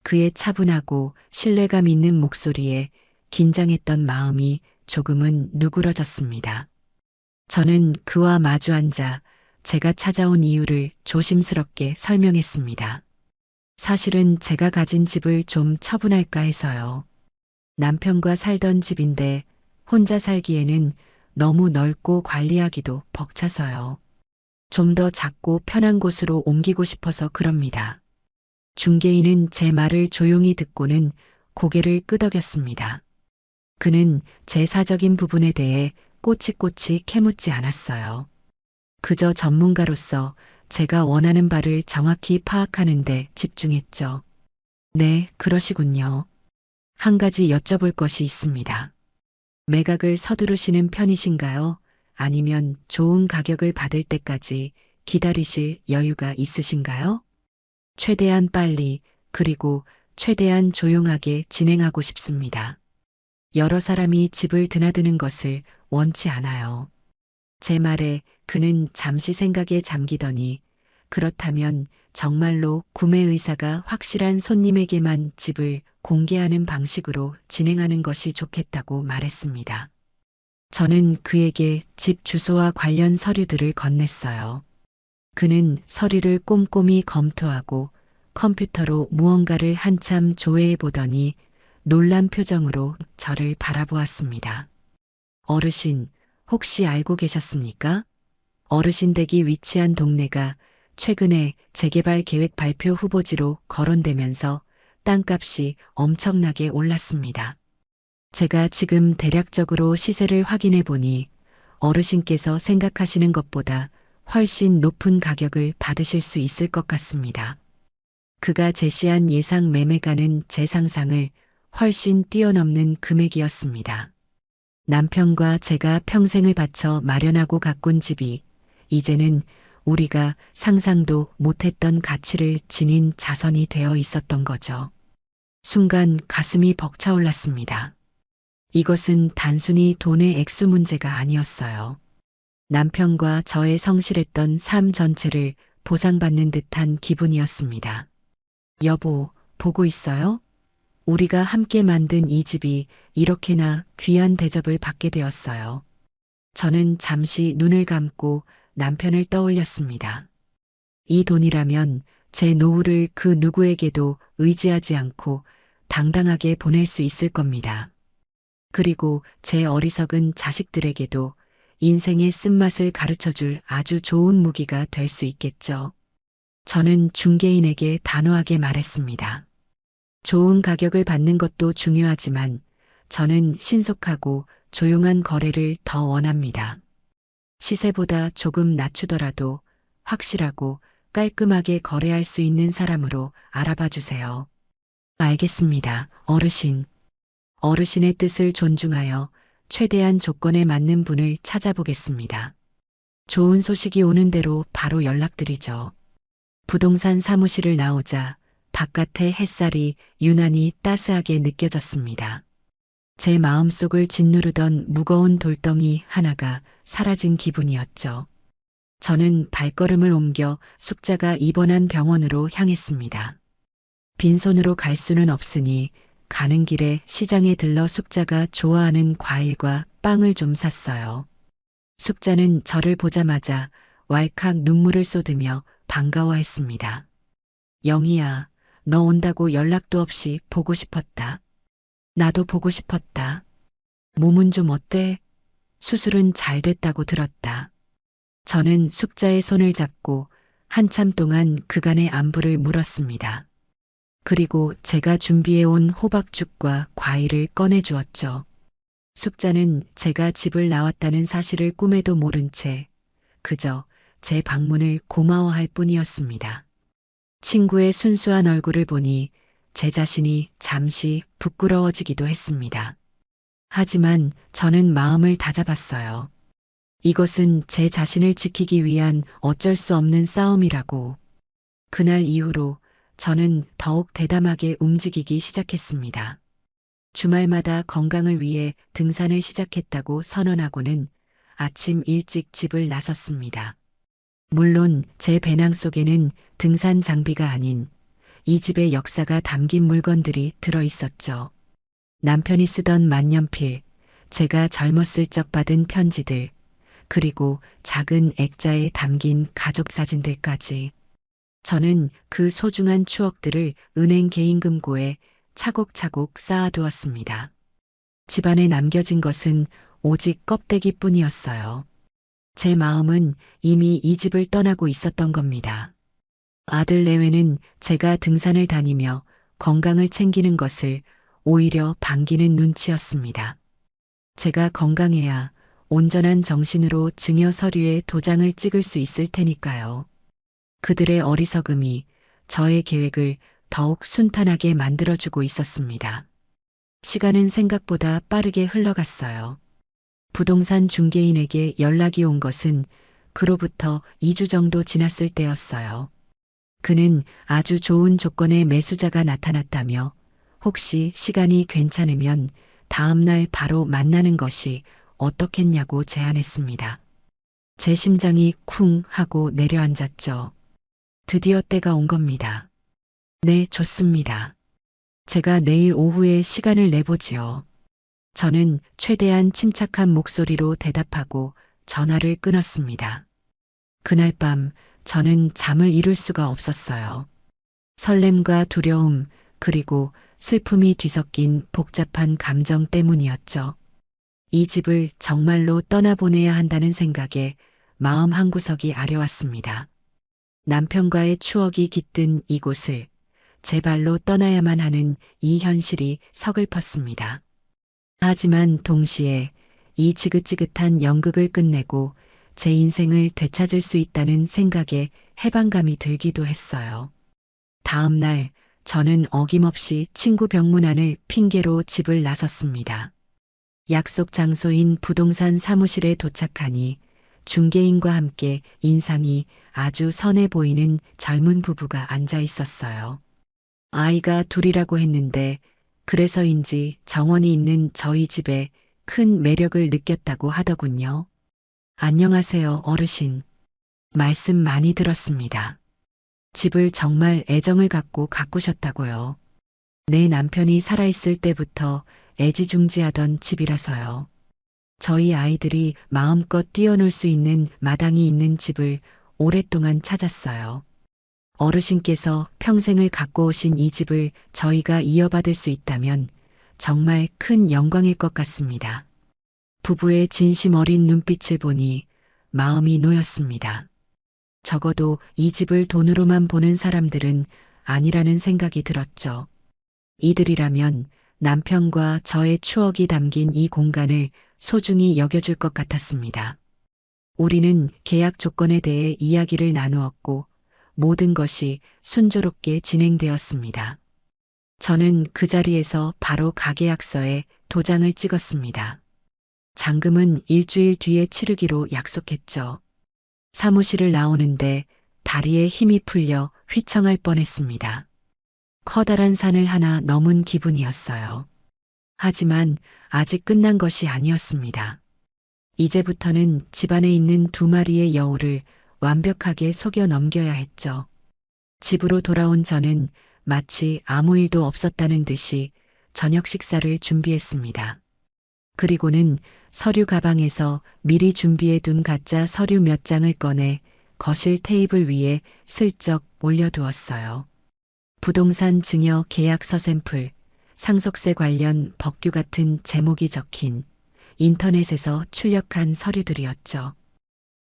S1: 그의 차분하고 신뢰감 있는 목소리에 긴장했던 마음이 조금은 누그러졌습니다. 저는 그와 마주 앉아 제가 찾아온 이유를 조심스럽게 설명했습니다. 사실은 제가 가진 집을 좀 처분할까 해서요. 남편과 살던 집인데 혼자 살기에는 너무 넓고 관리하기도 벅차서요. 좀 더 작고 편한 곳으로 옮기고 싶어서 그럽니다. 중개인은 제 말을 조용히 듣고는 고개를 끄덕였습니다. 그는 제 사적인 부분에 대해 꼬치꼬치 캐묻지 않았어요. 그저 전문가로서 제가 원하는 바를 정확히 파악하는 데 집중했죠. 네, 그러시군요. 한 가지 여쭤볼 것이 있습니다. 매각을 서두르시는 편이신가요? 아니면 좋은 가격을 받을 때까지 기다리실 여유가 있으신가요? 최대한 빨리 그리고 최대한 조용하게 진행하고 싶습니다. 여러 사람이 집을 드나드는 것을 원치 않아요. 제 말에 그는 잠시 생각에 잠기더니 그렇다면 정말로 구매 의사가 확실한 손님에게만 집을 공개하는 방식으로 진행하는 것이 좋겠다고 말했습니다. 저는 그에게 집 주소와 관련 서류들을 건넸어요. 그는 서류를 꼼꼼히 검토하고 컴퓨터로 무언가를 한참 조회해 보더니 놀란 표정으로 저를 바라보았습니다. 어르신, 혹시 알고 계셨습니까? 어르신 댁이 위치한 동네가 최근에 재개발 계획 발표 후보지로 거론되면서 땅값이 엄청나게 올랐습니다. 제가 지금 대략적으로 시세를 확인해 보니 어르신께서 생각하시는 것보다 훨씬 높은 가격을 받으실 수 있을 것 같습니다. 그가 제시한 예상 매매가는 제 상상을 훨씬 뛰어넘는 금액이었습니다. 남편과 제가 평생을 바쳐 마련하고 가꾼 집이 이제는 우리가 상상도 못했던 가치를 지닌 자선이 되어 있었던 거죠. 순간 가슴이 벅차올랐습니다. 이것은 단순히 돈의 액수 문제가 아니었어요. 남편과 저의 성실했던 삶 전체를 보상받는 듯한 기분이었습니다. 여보, 보고 있어요? 우리가 함께 만든 이 집이 이렇게나 귀한 대접을 받게 되었어요. 저는 잠시 눈을 감고 남편을 떠올렸습니다. 이 돈이라면 제 노후를 그 누구에게도 의지하지 않고 당당하게 보낼 수 있을 겁니다. 그리고 제 어리석은 자식들에게도 인생의 쓴맛을 가르쳐 줄 아주 좋은 무기가 될 수 있겠죠. 저는 중개인에게 단호하게 말했습니다. 좋은 가격을 받는 것도 중요하지만 저는 신속하고 조용한 거래를 더 원합니다. 시세보다 조금 낮추더라도 확실하고 깔끔하게 거래할 수 있는 사람으로 알아봐 주세요. 알겠습니다, 어르신. 어르신의 뜻을 존중하여 최대한 조건에 맞는 분을 찾아보겠습니다. 좋은 소식이 오는 대로 바로 연락드리죠. 부동산 사무실을 나오자 바깥의 햇살이 유난히 따스하게 느껴졌습니다. 제 마음속을 짓누르던 무거운 돌덩이 하나가 사라진 기분이었죠. 저는 발걸음을 옮겨 숙자가 입원한 병원으로 향했습니다. 빈손으로 갈 수는 없으니 가는 길에 시장에 들러 숙자가 좋아하는 과일과 빵을 좀 샀어요. 숙자는 저를 보자마자 왈칵 눈물을 쏟으며 반가워했습니다. 영희야, 너 온다고 연락도 없이 보고 싶었다. 나도 보고 싶었다. 몸은 좀 어때? 수술은 잘 됐다고 들었다. 저는 숙자의 손을 잡고 한참 동안 그간의 안부를 물었습니다. 그리고 제가 준비해온 호박죽과 과일을 꺼내주었죠. 숙자는 제가 집을 나왔다는 사실을 꿈에도 모른 채 그저 제 방문을 고마워할 뿐이었습니다. 친구의 순수한 얼굴을 보니 제 자신이 잠시 부끄러워지기도 했습니다. 하지만 저는 마음을 다잡았어요. 이것은 제 자신을 지키기 위한 어쩔 수 없는 싸움이라고. 그날 이후로 저는 더욱 대담하게 움직이기 시작했습니다. 주말마다 건강을 위해 등산을 시작했다고 선언하고는 아침 일찍 집을 나섰습니다. 물론 제 배낭 속에는 등산 장비가 아닌 이 집의 역사가 담긴 물건들이 들어 있었죠. 남편이 쓰던 만년필, 제가 젊었을 적 받은 편지들, 그리고 작은 액자에 담긴 가족 사진들까지. 저는 그 소중한 추억들을 은행 개인금고에 차곡차곡 쌓아두었습니다. 집안에 남겨진 것은 오직 껍데기뿐이었어요. 제 마음은 이미 이 집을 떠나고 있었던 겁니다. 아들 내외는 제가 등산을 다니며 건강을 챙기는 것을 오히려 반기는 눈치였습니다. 제가 건강해야 온전한 정신으로 증여 서류에 도장을 찍을 수 있을 테니까요. 그들의 어리석음이 저의 계획을 더욱 순탄하게 만들어주고 있었습니다. 시간은 생각보다 빠르게 흘러갔어요. 부동산 중개인에게 연락이 온 것은 그로부터 2주 정도 지났을 때였어요. 그는 아주 좋은 조건의 매수자가 나타났다며 혹시 시간이 괜찮으면 다음 날 바로 만나는 것이 어떻겠냐고 제안했습니다. 제 심장이 쿵 하고 내려앉았죠. 드디어 때가 온 겁니다. 네, 좋습니다. 제가 내일 오후에 시간을 내보지요. 저는 최대한 침착한 목소리로 대답하고 전화를 끊었습니다. 그날 밤 저는 잠을 이룰 수가 없었어요. 설렘과 두려움 그리고 슬픔이 뒤섞인 복잡한 감정 때문이었죠. 이 집을 정말로 떠나보내야 한다는 생각에 마음 한구석이 아려왔습니다. 남편과의 추억이 깃든 이곳을 제 발로 떠나야만 하는 이 현실이 서글펐습니다. 하지만 동시에 이 지긋지긋한 연극을 끝내고 제 인생을 되찾을 수 있다는 생각에 해방감이 들기도 했어요. 다음 날 저는 어김없이 친구 병문안을 핑계로 집을 나섰습니다. 약속 장소인 부동산 사무실에 도착하니 중개인과 함께 인상이 아주 선해 보이는 젊은 부부가 앉아 있었어요. 아이가 둘이라고 했는데 그래서인지 정원이 있는 저희 집에 큰 매력을 느꼈다고 하더군요. 안녕하세요, 어르신. 말씀 많이 들었습니다. 집을 정말 애정을 갖고 가꾸셨다고요. 내 남편이 살아있을 때부터 애지중지하던 집이라서요. 저희 아이들이 마음껏 뛰어놀 수 있는 마당이 있는 집을 오랫동안 찾았어요. 어르신께서 평생을 갖고 오신 이 집을 저희가 이어받을 수 있다면 정말 큰 영광일 것 같습니다. 부부의 진심 어린 눈빛을 보니 마음이 놓였습니다. 적어도 이 집을 돈으로만 보는 사람들은 아니라는 생각이 들었죠. 이들이라면 남편과 저의 추억이 담긴 이 공간을 소중히 여겨줄 것 같았습니다. 우리는 계약 조건에 대해 이야기를 나누었고 모든 것이 순조롭게 진행되었습니다. 저는 그 자리에서 바로 가계약서에 도장을 찍었습니다. 잔금은 일주일 뒤에 치르기로 약속했죠. 사무실을 나오는데 다리에 힘이 풀려 휘청할 뻔했습니다. 커다란 산을 하나 넘은 기분이었어요. 하지만 아직 끝난 것이 아니었습니다. 이제부터는 집안에 있는 2마리의 여우를 완벽하게 속여 넘겨야 했죠. 집으로 돌아온 저는 마치 아무 일도 없었다는 듯이 저녁 식사를 준비했습니다. 그리고는 서류 가방에서 미리 준비해둔 가짜 서류 몇 장을 꺼내 거실 테이블 위에 슬쩍 올려두었어요. 부동산 증여 계약서 샘플, 상속세 관련 법규 같은 제목이 적힌 인터넷에서 출력한 서류들이었죠.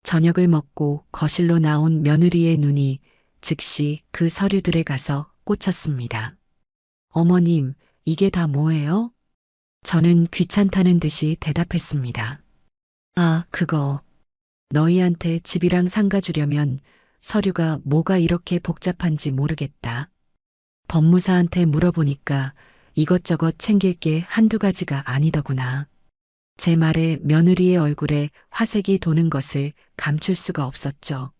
S1: 저녁을 먹고 거실로 나온 며느리의 눈이 즉시 그 서류들에 가서 꽂혔습니다. 어머님, 이게 다 뭐예요? 저는 귀찮다는 듯이 대답했습니다. 아, 그거. 너희한테 집이랑 상가 주려면 서류가 뭐가 이렇게 복잡한지 모르겠다. 법무사한테 물어보니까 이것저것 챙길 게 한두 가지가 아니더구나. 제 말에 며느리의 얼굴에 화색이 도는 것을 감출 수가 없었죠.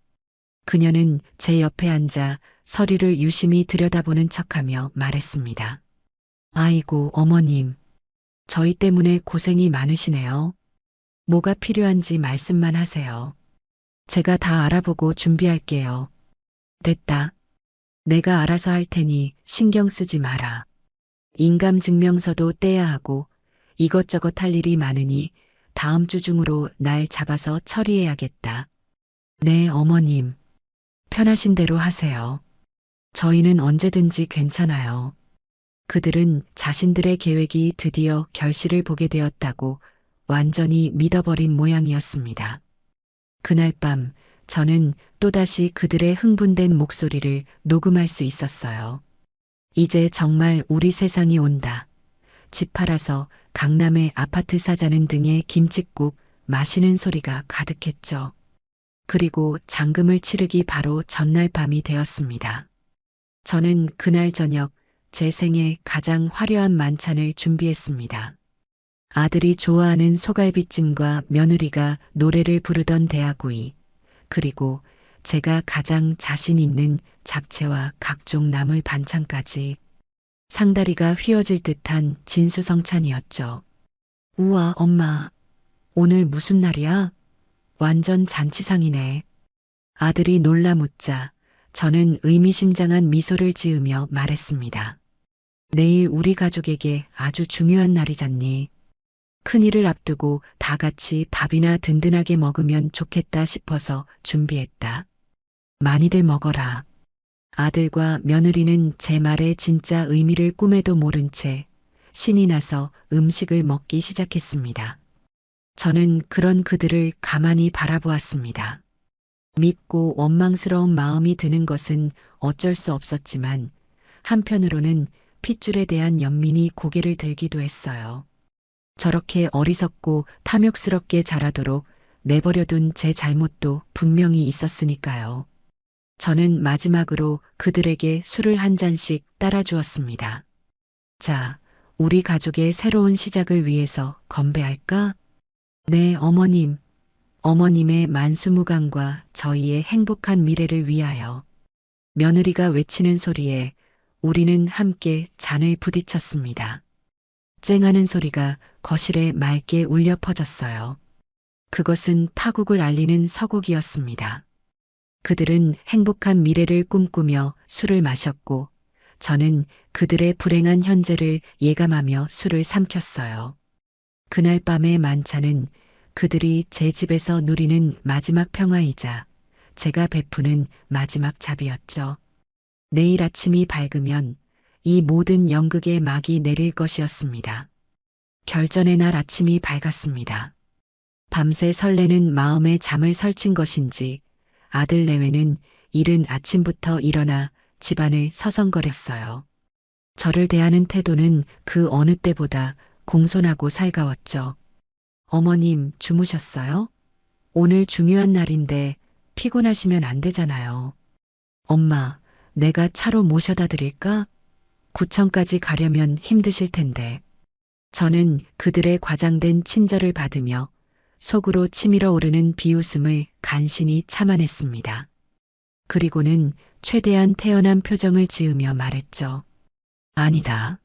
S1: 그녀는 제 옆에 앉아 서류를 유심히 들여다보는 척하며 말했습니다. 아이고, 어머님. 저희 때문에 고생이 많으시네요. 뭐가 필요한지 말씀만 하세요. 제가 다 알아보고 준비할게요. 됐다. 내가 알아서 할 테니 신경 쓰지 마라. 인감증명서도 떼야 하고 이것저것 할 일이 많으니 다음 주 중으로 날 잡아서 처리해야겠다. 네, 어머님. 편하신 대로 하세요. 저희는 언제든지 괜찮아요. 그들은 자신들의 계획이 드디어 결실을 보게 되었다고 완전히 믿어버린 모양이었습니다. 그날 밤 저는 또다시 그들의 흥분된 목소리를 녹음할 수 있었어요. 이제 정말 우리 세상이 온다. 집 팔아서 강남에 아파트 사자는 등의 김칫국 마시는 소리가 가득했죠. 그리고 잔금을 치르기 바로 전날 밤이 되었습니다. 저는 그날 저녁 제 생애 가장 화려한 만찬을 준비했습니다. 아들이 좋아하는 소갈비찜과 며느리가 노래를 부르던 대하구이, 그리고 제가 가장 자신 있는 잡채와 각종 나물 반찬까지 상다리가 휘어질 듯한 진수성찬이었죠. 우와, 엄마. 오늘 무슨 날이야? 완전 잔치상이네. 아들이 놀라 묻자 저는 의미심장한 미소를 지으며 말했습니다. 내일 우리 가족에게 아주 중요한 날이잖니. 큰일을 앞두고 다 같이 밥이나 든든하게 먹으면 좋겠다 싶어서 준비했다. 많이들 먹어라. 아들과 며느리는 제 말의 진짜 의미를 꿈에도 모른 채 신이 나서 음식을 먹기 시작했습니다. 저는 그런 그들을 가만히 바라보았습니다. 밉고 원망스러운 마음이 드는 것은 어쩔 수 없었지만 한편으로는 핏줄에 대한 연민이 고개를 들기도 했어요. 저렇게 어리석고 탐욕스럽게 자라도록 내버려둔 제 잘못도 분명히 있었으니까요. 저는 마지막으로 그들에게 술을 한 잔씩 따라주었습니다. 자, 우리 가족의 새로운 시작을 위해서 건배할까? 네, 어머님. 어머님의 만수무강과 저희의 행복한 미래를 위하여. 며느리가 외치는 소리에 우리는 함께 잔을 부딪혔습니다. 쨍하는 소리가 거실에 맑게 울려 퍼졌어요. 그것은 파국을 알리는 서곡이었습니다. 그들은 행복한 미래를 꿈꾸며 술을 마셨고 저는 그들의 불행한 현재를 예감하며 술을 삼켰어요. 그날 밤의 만찬은 그들이 제 집에서 누리는 마지막 평화이자 제가 베푸는 마지막 잡이었죠. 내일 아침이 밝으면 이 모든 연극의 막이 내릴 것이었습니다. 결전의 날 아침이 밝았습니다. 밤새 설레는 마음에 잠을 설친 것인지 아들 내외는 이른 아침부터 일어나 집안을 서성거렸어요. 저를 대하는 태도는 그 어느 때보다 공손하고 살가웠죠. 어머님 주무셨어요? 오늘 중요한 날인데 피곤하시면 안 되잖아요. 엄마, 내가 차로 모셔다 드릴까? 구청까지 가려면 힘드실 텐데. 저는 그들의 과장된 친절을 받으며 속으로 치밀어 오르는 비웃음을 간신히 참아냈습니다. 그리고는 최대한 태연한 표정을 지으며 말했죠. 아니다.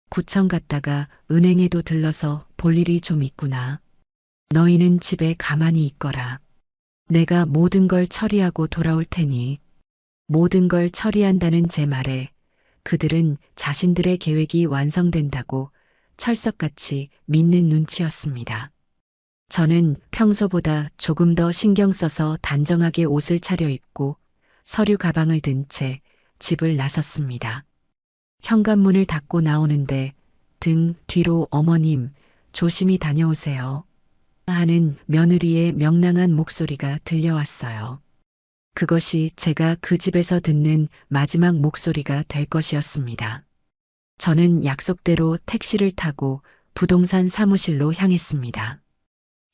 S1: 구청 갔다가 은행에도 들러서 볼 일이 좀 있구나. 너희는 집에 가만히 있거라. 내가 모든 걸 처리하고 돌아올 테니. 모든 걸 처리한다는 제 말에 그들은 자신들의 계획이 완성된다고 철석같이 믿는 눈치였습니다. 저는 평소보다 조금 더 신경 써서 단정하게 옷을 차려입고 서류 가방을 든 채 집을 나섰습니다. 현관문을 닫고 나오는데 등 뒤로 어머님 조심히 다녀오세요 하는 며느리의 명랑한 목소리가 들려왔어요. 그것이 제가 그 집에서 듣는 마지막 목소리가 될 것이었습니다. 저는 약속대로 택시를 타고 부동산 사무실로 향했습니다.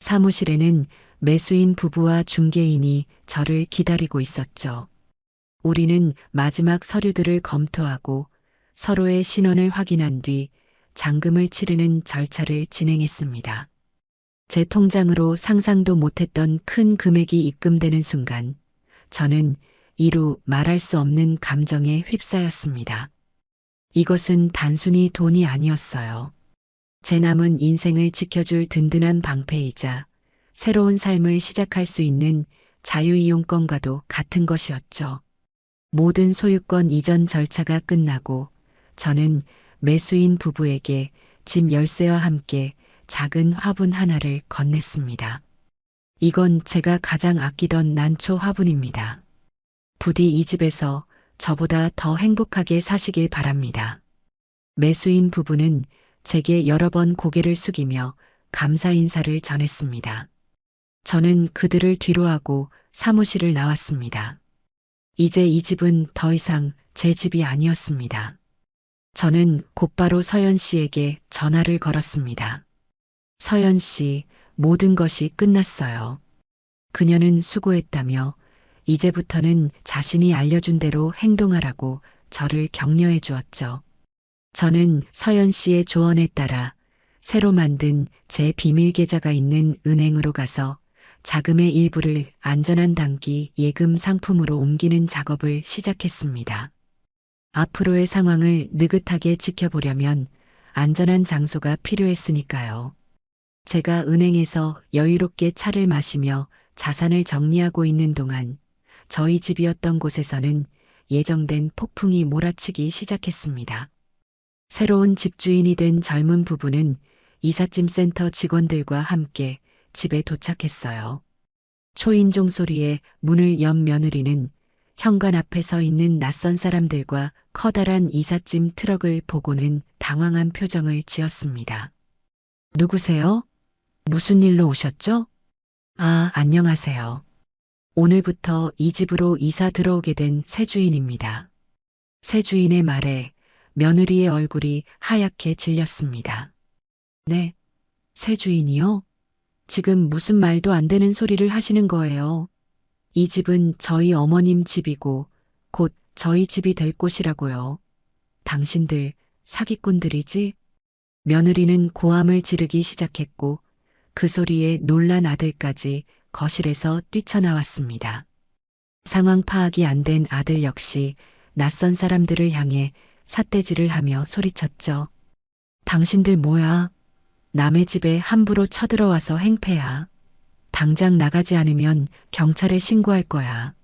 S1: 사무실에는 매수인 부부와 중개인이 저를 기다리고 있었죠. 우리는 마지막 서류들을 검토하고 서로의 신원을 확인한 뒤 잔금을 치르는 절차를 진행했습니다. 제 통장으로 상상도 못했던 큰 금액이 입금되는 순간 저는 이루 말할 수 없는 감정에 휩싸였습니다. 이것은 단순히 돈이 아니었어요. 제 남은 인생을 지켜줄 든든한 방패이자 새로운 삶을 시작할 수 있는 자유이용권과도 같은 것이었죠. 모든 소유권 이전 절차가 끝나고 저는 매수인 부부에게 집 열쇠와 함께 작은 화분 하나를 건넸습니다. 이건 제가 가장 아끼던 난초 화분입니다. 부디 이 집에서 저보다 더 행복하게 사시길 바랍니다. 매수인 부부는 제게 여러 번 고개를 숙이며 감사 인사를 전했습니다. 저는 그들을 뒤로하고 사무실을 나왔습니다. 이제 이 집은 더 이상 제 집이 아니었습니다. 저는 곧바로 서연 씨에게 전화를 걸었습니다. 서연 씨, 모든 것이 끝났어요. 그녀는 수고했다며 이제부터는 자신이 알려준 대로 행동하라고 저를 격려해 주었죠. 저는 서연 씨의 조언에 따라 새로 만든 제 비밀 계좌가 있는 은행으로 가서 자금의 일부를 안전한 단기 예금 상품으로 옮기는 작업을 시작했습니다. 앞으로의 상황을 느긋하게 지켜보려면 안전한 장소가 필요했으니까요. 제가 은행에서 여유롭게 차를 마시며 자산을 정리하고 있는 동안 저희 집이었던 곳에서는 예정된 폭풍이 몰아치기 시작했습니다. 새로운 집주인이 된 젊은 부부는 이삿짐 센터 직원들과 함께 집에 도착했어요. 초인종 소리에 문을 연 며느리는 현관 앞에 서 있는 낯선 사람들과 커다란 이삿짐 트럭을 보고는 당황한 표정을 지었습니다. 누구세요? 무슨 일로 오셨죠? 아, 안녕하세요. 오늘부터 이 집으로 이사 들어오게 된 새 주인입니다. 새 주인의 말에 며느리의 얼굴이 하얗게 질렸습니다. 네, 새 주인이요? 지금 무슨 말도 안 되는 소리를 하시는 거예요. 이 집은 저희 어머님 집이고 곧 저희 집이 될 곳이라고요. 당신들 사기꾼들이지? 며느리는 고함을 지르기 시작했고 그 소리에 놀란 아들까지 거실에서 뛰쳐나왔습니다. 상황 파악이 안 된 아들 역시 낯선 사람들을 향해 삿대질을 하며 소리쳤죠. 당신들 뭐야? 남의 집에 함부로 쳐들어와서 행패야. 당장 나가지 않으면 경찰에 신고할 거야.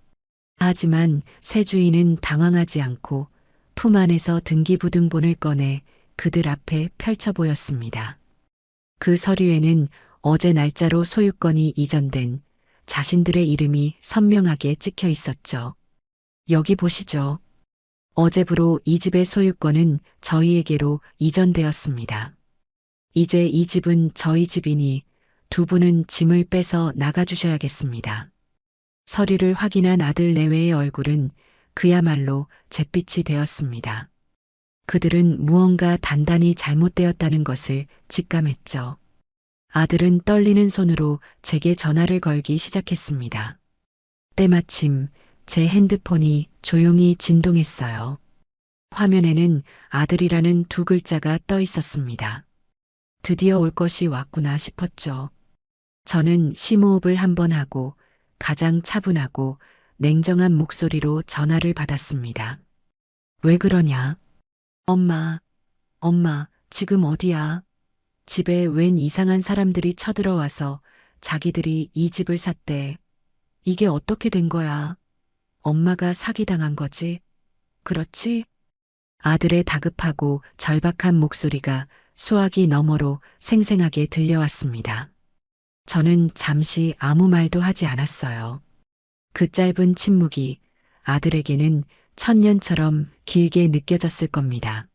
S1: 하지만 새 주인은 당황하지 않고 품 안에서 등기부등본을 꺼내 그들 앞에 펼쳐 보였습니다. 그 서류에는 어제 날짜로 소유권이 이전된 자신들의 이름이 선명하게 찍혀 있었죠. 여기 보시죠. 어제부로 이 집의 소유권은 저희에게로 이전되었습니다. 이제 이 집은 저희 집이니 두 분은 짐을 빼서 나가주셔야겠습니다. 서류를 확인한 아들 내외의 얼굴은 그야말로 잿빛이 되었습니다. 그들은 무언가 단단히 잘못되었다는 것을 직감했죠. 아들은 떨리는 손으로 제게 전화를 걸기 시작했습니다. 때마침 제 핸드폰이 조용히 진동했어요. 화면에는 아들이라는 두 글자가 떠 있었습니다. 드디어 올 것이 왔구나 싶었죠. 저는 심호흡을 한번 하고 가장 차분하고 냉정한 목소리로 전화를 받았습니다. 왜 그러냐? 엄마, 지금 어디야? 집에 웬 이상한 사람들이 쳐들어와서 자기들이 이 집을 샀대. 이게 어떻게 된 거야? 엄마가 사기당한 거지? 그렇지? 아들의 다급하고 절박한 목소리가 수화기 너머로 생생하게 들려왔습니다. 저는 잠시 아무 말도 하지 않았어요. 그 짧은 침묵이 아들에게는 천년처럼 길게 느껴졌을 겁니다.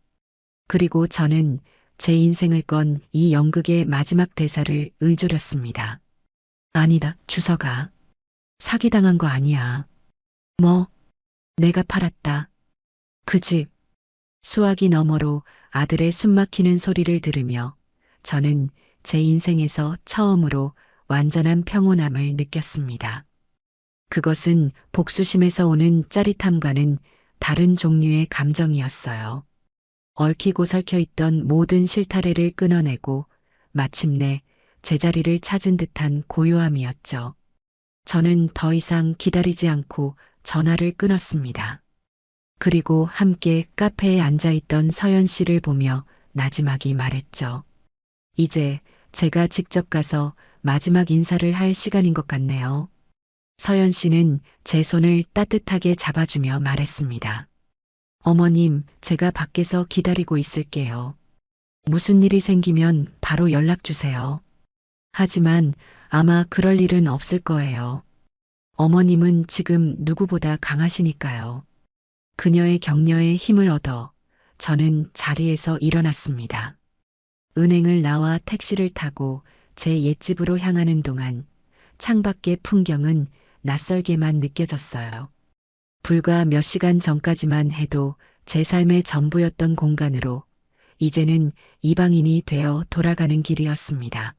S1: 그리고 저는 제 인생을 건 이 연극의 마지막 대사를 의조렸습니다. 아니다, 주서가. 사기당한 거 아니야. 뭐? 내가 팔았다. 그 집. 수화기 너머로 아들의 숨막히는 소리를 들으며 저는 제 인생에서 처음으로 완전한 평온함을 느꼈습니다. 그것은 복수심에서 오는 짜릿함과는 다른 종류의 감정이었어요. 얽히고 설켜 있던 모든 실타래를 끊어내고 마침내 제자리를 찾은 듯한 고요함이었죠. 저는 더 이상 기다리지 않고 전화를 끊었습니다. 그리고 함께 카페에 앉아있던 서연 씨를 보며 나지막이 말했죠. 이제 제가 직접 가서 마지막 인사를 할 시간인 것 같네요. 서연 씨는 제 손을 따뜻하게 잡아주며 말했습니다. 어머님, 제가 밖에서 기다리고 있을게요. 무슨 일이 생기면 바로 연락 주세요. 하지만 아마 그럴 일은 없을 거예요. 어머님은 지금 누구보다 강하시니까요. 그녀의 격려에 힘을 얻어 저는 자리에서 일어났습니다. 은행을 나와 택시를 타고 제 옛집으로 향하는 동안 창밖의 풍경은 낯설게만 느껴졌어요. 불과 몇 시간 전까지만 해도 제 삶의 전부였던 공간으로 이제는 이방인이 되어 돌아가는 길이었습니다.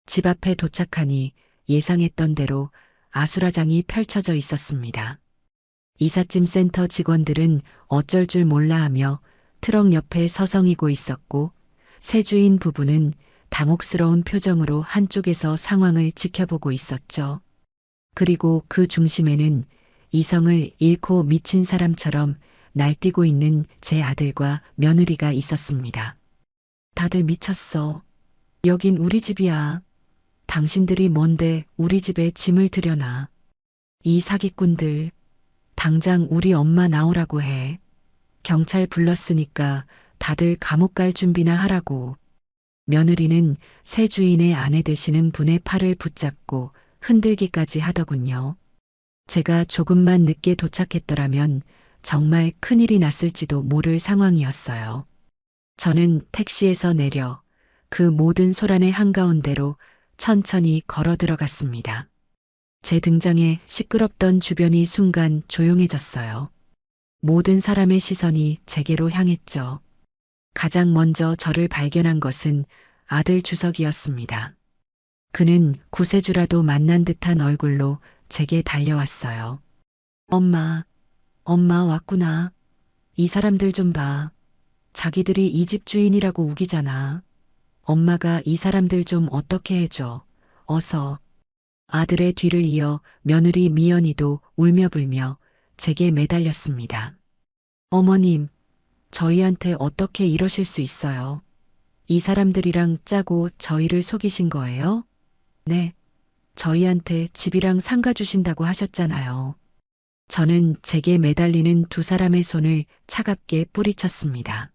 S1: 집 앞에 도착하니 예상했던 대로 아수라장이 펼쳐져 있었습니다. 이삿짐 센터 직원들은 어쩔 줄 몰라 하며 트럭 옆에 서성이고 있었고 새 주인 부부는 당혹스러운 표정으로 한쪽에서 상황을 지켜보고 있었죠. 그리고 그 중심에는 이성을 잃고 미친 사람처럼 날뛰고 있는 제 아들과 며느리가 있었습니다. 다들 미쳤어. 여긴 우리 집이야. 당신들이 뭔데 우리 집에 짐을 들여놔. 이 사기꾼들. 당장 우리 엄마 나오라고 해. 경찰 불렀으니까 다들 감옥 갈 준비나 하라고. 며느리는 새 주인의 아내 되시는 분의 팔을 붙잡고 흔들기까지 하더군요. 제가 조금만 늦게 도착했더라면 정말 큰일이 났을지도 모를 상황이었어요. 저는 택시에서 내려 그 모든 소란의 한가운데로 천천히 걸어 들어갔습니다. 제 등장에 시끄럽던 주변이 순간 조용해졌어요. 모든 사람의 시선이 제게로 향했죠. 가장 먼저 저를 발견한 것은 아들 주석이었습니다. 그는 구세주라도 만난 듯한 얼굴로 제게 달려왔어요. 엄마 왔구나. 이 사람들 좀 봐. 자기들이 이 집 주인이라고 우기잖아. 엄마가 이 사람들 좀 어떻게 해줘. 어서. 아들의 뒤를 이어 며느리 미연이도 울며불며 제게 매달렸습니다. 어머님, 저희한테 어떻게 이러실 수 있어요? 이 사람들이랑 짜고 저희를 속이신 거예요? 네, 저희한테 집이랑 상가 주신다고 하셨잖아요. 저는 제게 매달리는 두 사람의 손을 차갑게 뿌리쳤습니다.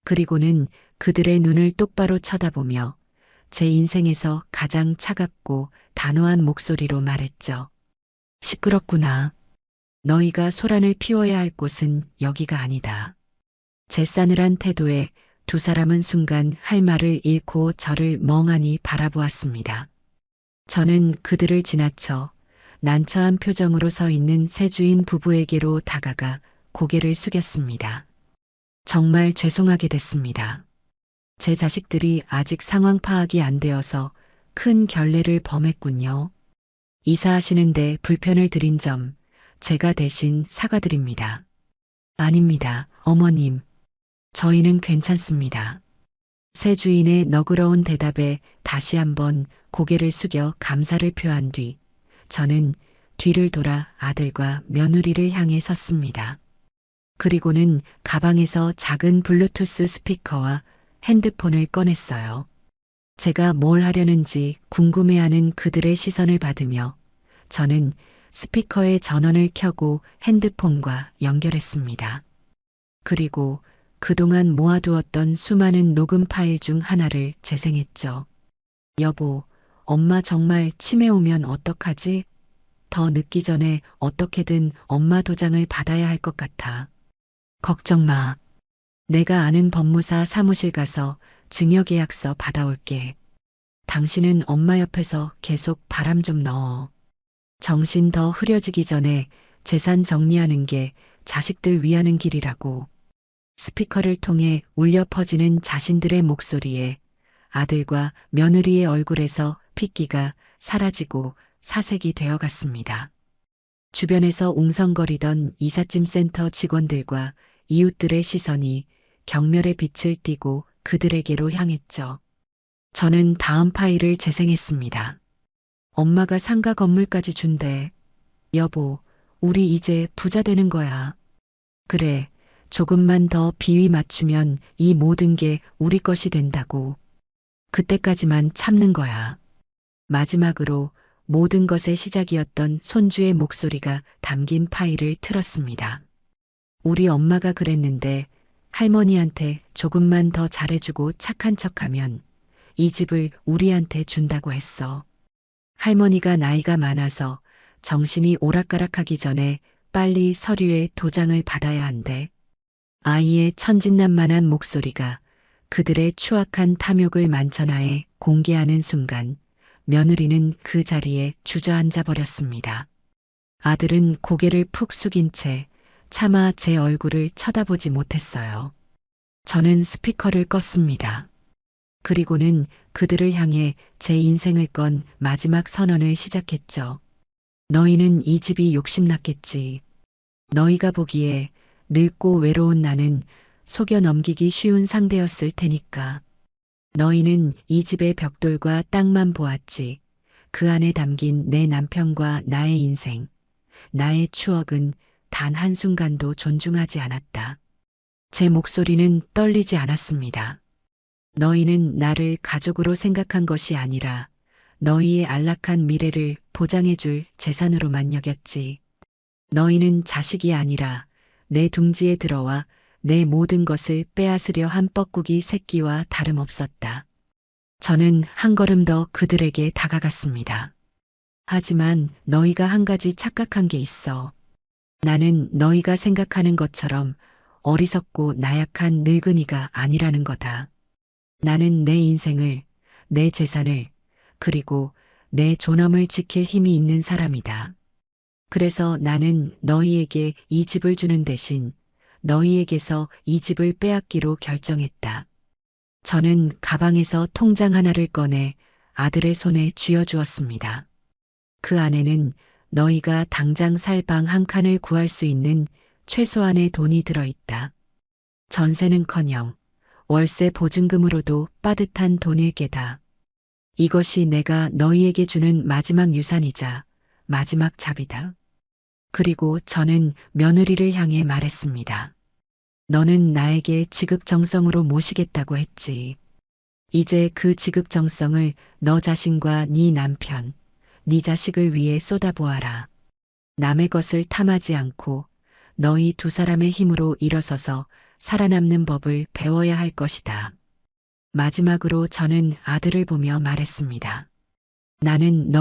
S1: 그리고는 그들의 눈을 똑바로 쳐다보며 제 인생에서 가장 차갑고 단호한 목소리로 말했죠. 시끄럽구나. 너희가 소란을 피워야 할 곳은 여기가 아니다. 제 싸늘한 태도에 두 사람은 순간 할 말을 잃고 저를 멍하니 바라보았습니다. 저는 그들을 지나쳐 난처한 표정으로 서 있는 새 주인 부부에게로 다가가 고개를 숙였습니다. 정말 죄송하게 됐습니다. 제 자식들이 아직 상황 파악이 안 되어서 큰 결례를 범했군요. 이사하시는데 불편을 드린 점 제가 대신 사과드립니다. 아닙니다, 어머님. 저희는 괜찮습니다. 새 주인의 너그러운 대답에 다시 한번 고개를 숙여 감사를 표한 뒤 저는 뒤를 돌아 아들과 며느리를 향해 섰습니다. 그리고는 가방에서 작은 블루투스 스피커와 핸드폰을 꺼냈어요. 제가 뭘 하려는지 궁금해하는 그들의 시선을 받으며 저는 스피커의 전원을 켜고 핸드폰과 연결했습니다. 그리고 그동안 모아두었던 수많은 녹음 파일 중 하나를 재생했죠. 여보, 엄마 정말 치매 오면 어떡하지? 더 늦기 전에 어떻게든 엄마 도장을 받아야 할 것 같아. 걱정 마. 내가 아는 법무사 사무실 가서 증여계약서 받아올게. 당신은 엄마 옆에서 계속 바람 좀 넣어. 정신 더 흐려지기 전에 재산 정리하는 게 자식들 위하는 길이라고. 스피커를 통해 울려 퍼지는 자신들의 목소리에 아들과 며느리의 얼굴에서 핏기가 사라지고 사색이 되어갔습니다. 주변에서 웅성거리던 이삿짐 센터 직원들과 이웃들의 시선이 경멸의 빛을 띠고 그들에게로 향했죠. 저는 다음 파일을 재생했습니다. 엄마가 상가 건물까지 준대. 여보, 우리 이제 부자 되는 거야. 그래, 조금만 더 비위 맞추면 이 모든 게 우리 것이 된다고. 그때까지만 참는 거야. 마지막으로 모든 것의 시작이었던 손주의 목소리가 담긴 파일을 틀었습니다. 우리 엄마가 그랬는데 할머니한테 조금만 더 잘해주고 착한 척하면 이 집을 우리한테 준다고 했어. 할머니가 나이가 많아서 정신이 오락가락하기 전에 빨리 서류에 도장을 받아야 한대. 아이의 천진난만한 목소리가 그들의 추악한 탐욕을 만천하에 공개하는 순간 며느리는 그 자리에 주저앉아 버렸습니다. 아들은 고개를 푹 숙인 채 차마 제 얼굴을 쳐다보지 못했어요. 저는 스피커를 껐습니다. 그리고는 그들을 향해 제 인생을 건 마지막 선언을 시작했죠. 너희는 이 집이 욕심났겠지. 너희가 보기에 늙고 외로운 나는 속여 넘기기 쉬운 상대였을 테니까. 너희는 이 집의 벽돌과 땅만 보았지. 그 안에 담긴 내 남편과 나의 인생, 나의 추억은 단 한순간도 존중하지 않았다. 제 목소리는 떨리지 않았습니다. 너희는 나를 가족으로 생각한 것이 아니라 너희의 안락한 미래를 보장해줄 재산으로만 여겼지. 너희는 자식이 아니라 내 둥지에 들어와 내 모든 것을 빼앗으려 한 뻐꾸기 새끼와 다름없었다. 저는 한 걸음 더 그들에게 다가갔습니다. 하지만 너희가 한 가지 착각한 게 있어. 나는 너희가 생각하는 것처럼 어리석고 나약한 늙은이가 아니라는 거다. 나는 내 인생을, 내 재산을, 그리고 내 존엄을 지킬 힘이 있는 사람이다. 그래서 나는 너희에게 이 집을 주는 대신 너희에게서 이 집을 빼앗기로 결정했다. 저는 가방에서 통장 하나를 꺼내 아들의 손에 쥐어주었습니다. 그 안에는 너희가 당장 살 방 한 칸을 구할 수 있는 최소한의 돈이 들어있다. 전세는커녕 월세 보증금으로도 빠듯한 돈일 게다. 이것이 내가 너희에게 주는 마지막 유산이자 마지막 잡이다. 그리고 저는 며느리를 향해 말했습니다. 너는 나에게 지극정성으로 모시겠다고 했지. 이제 그 지극정성을 너 자신과 네 남편, 네 자식을 위해 쏟아보아라. 남의 것을 탐하지 않고 너희 두 사람의 힘으로 일어서서 살아남는 법을 배워야 할 것이다. 마지막으로 저는 아들을 보며 말했습니다. 나는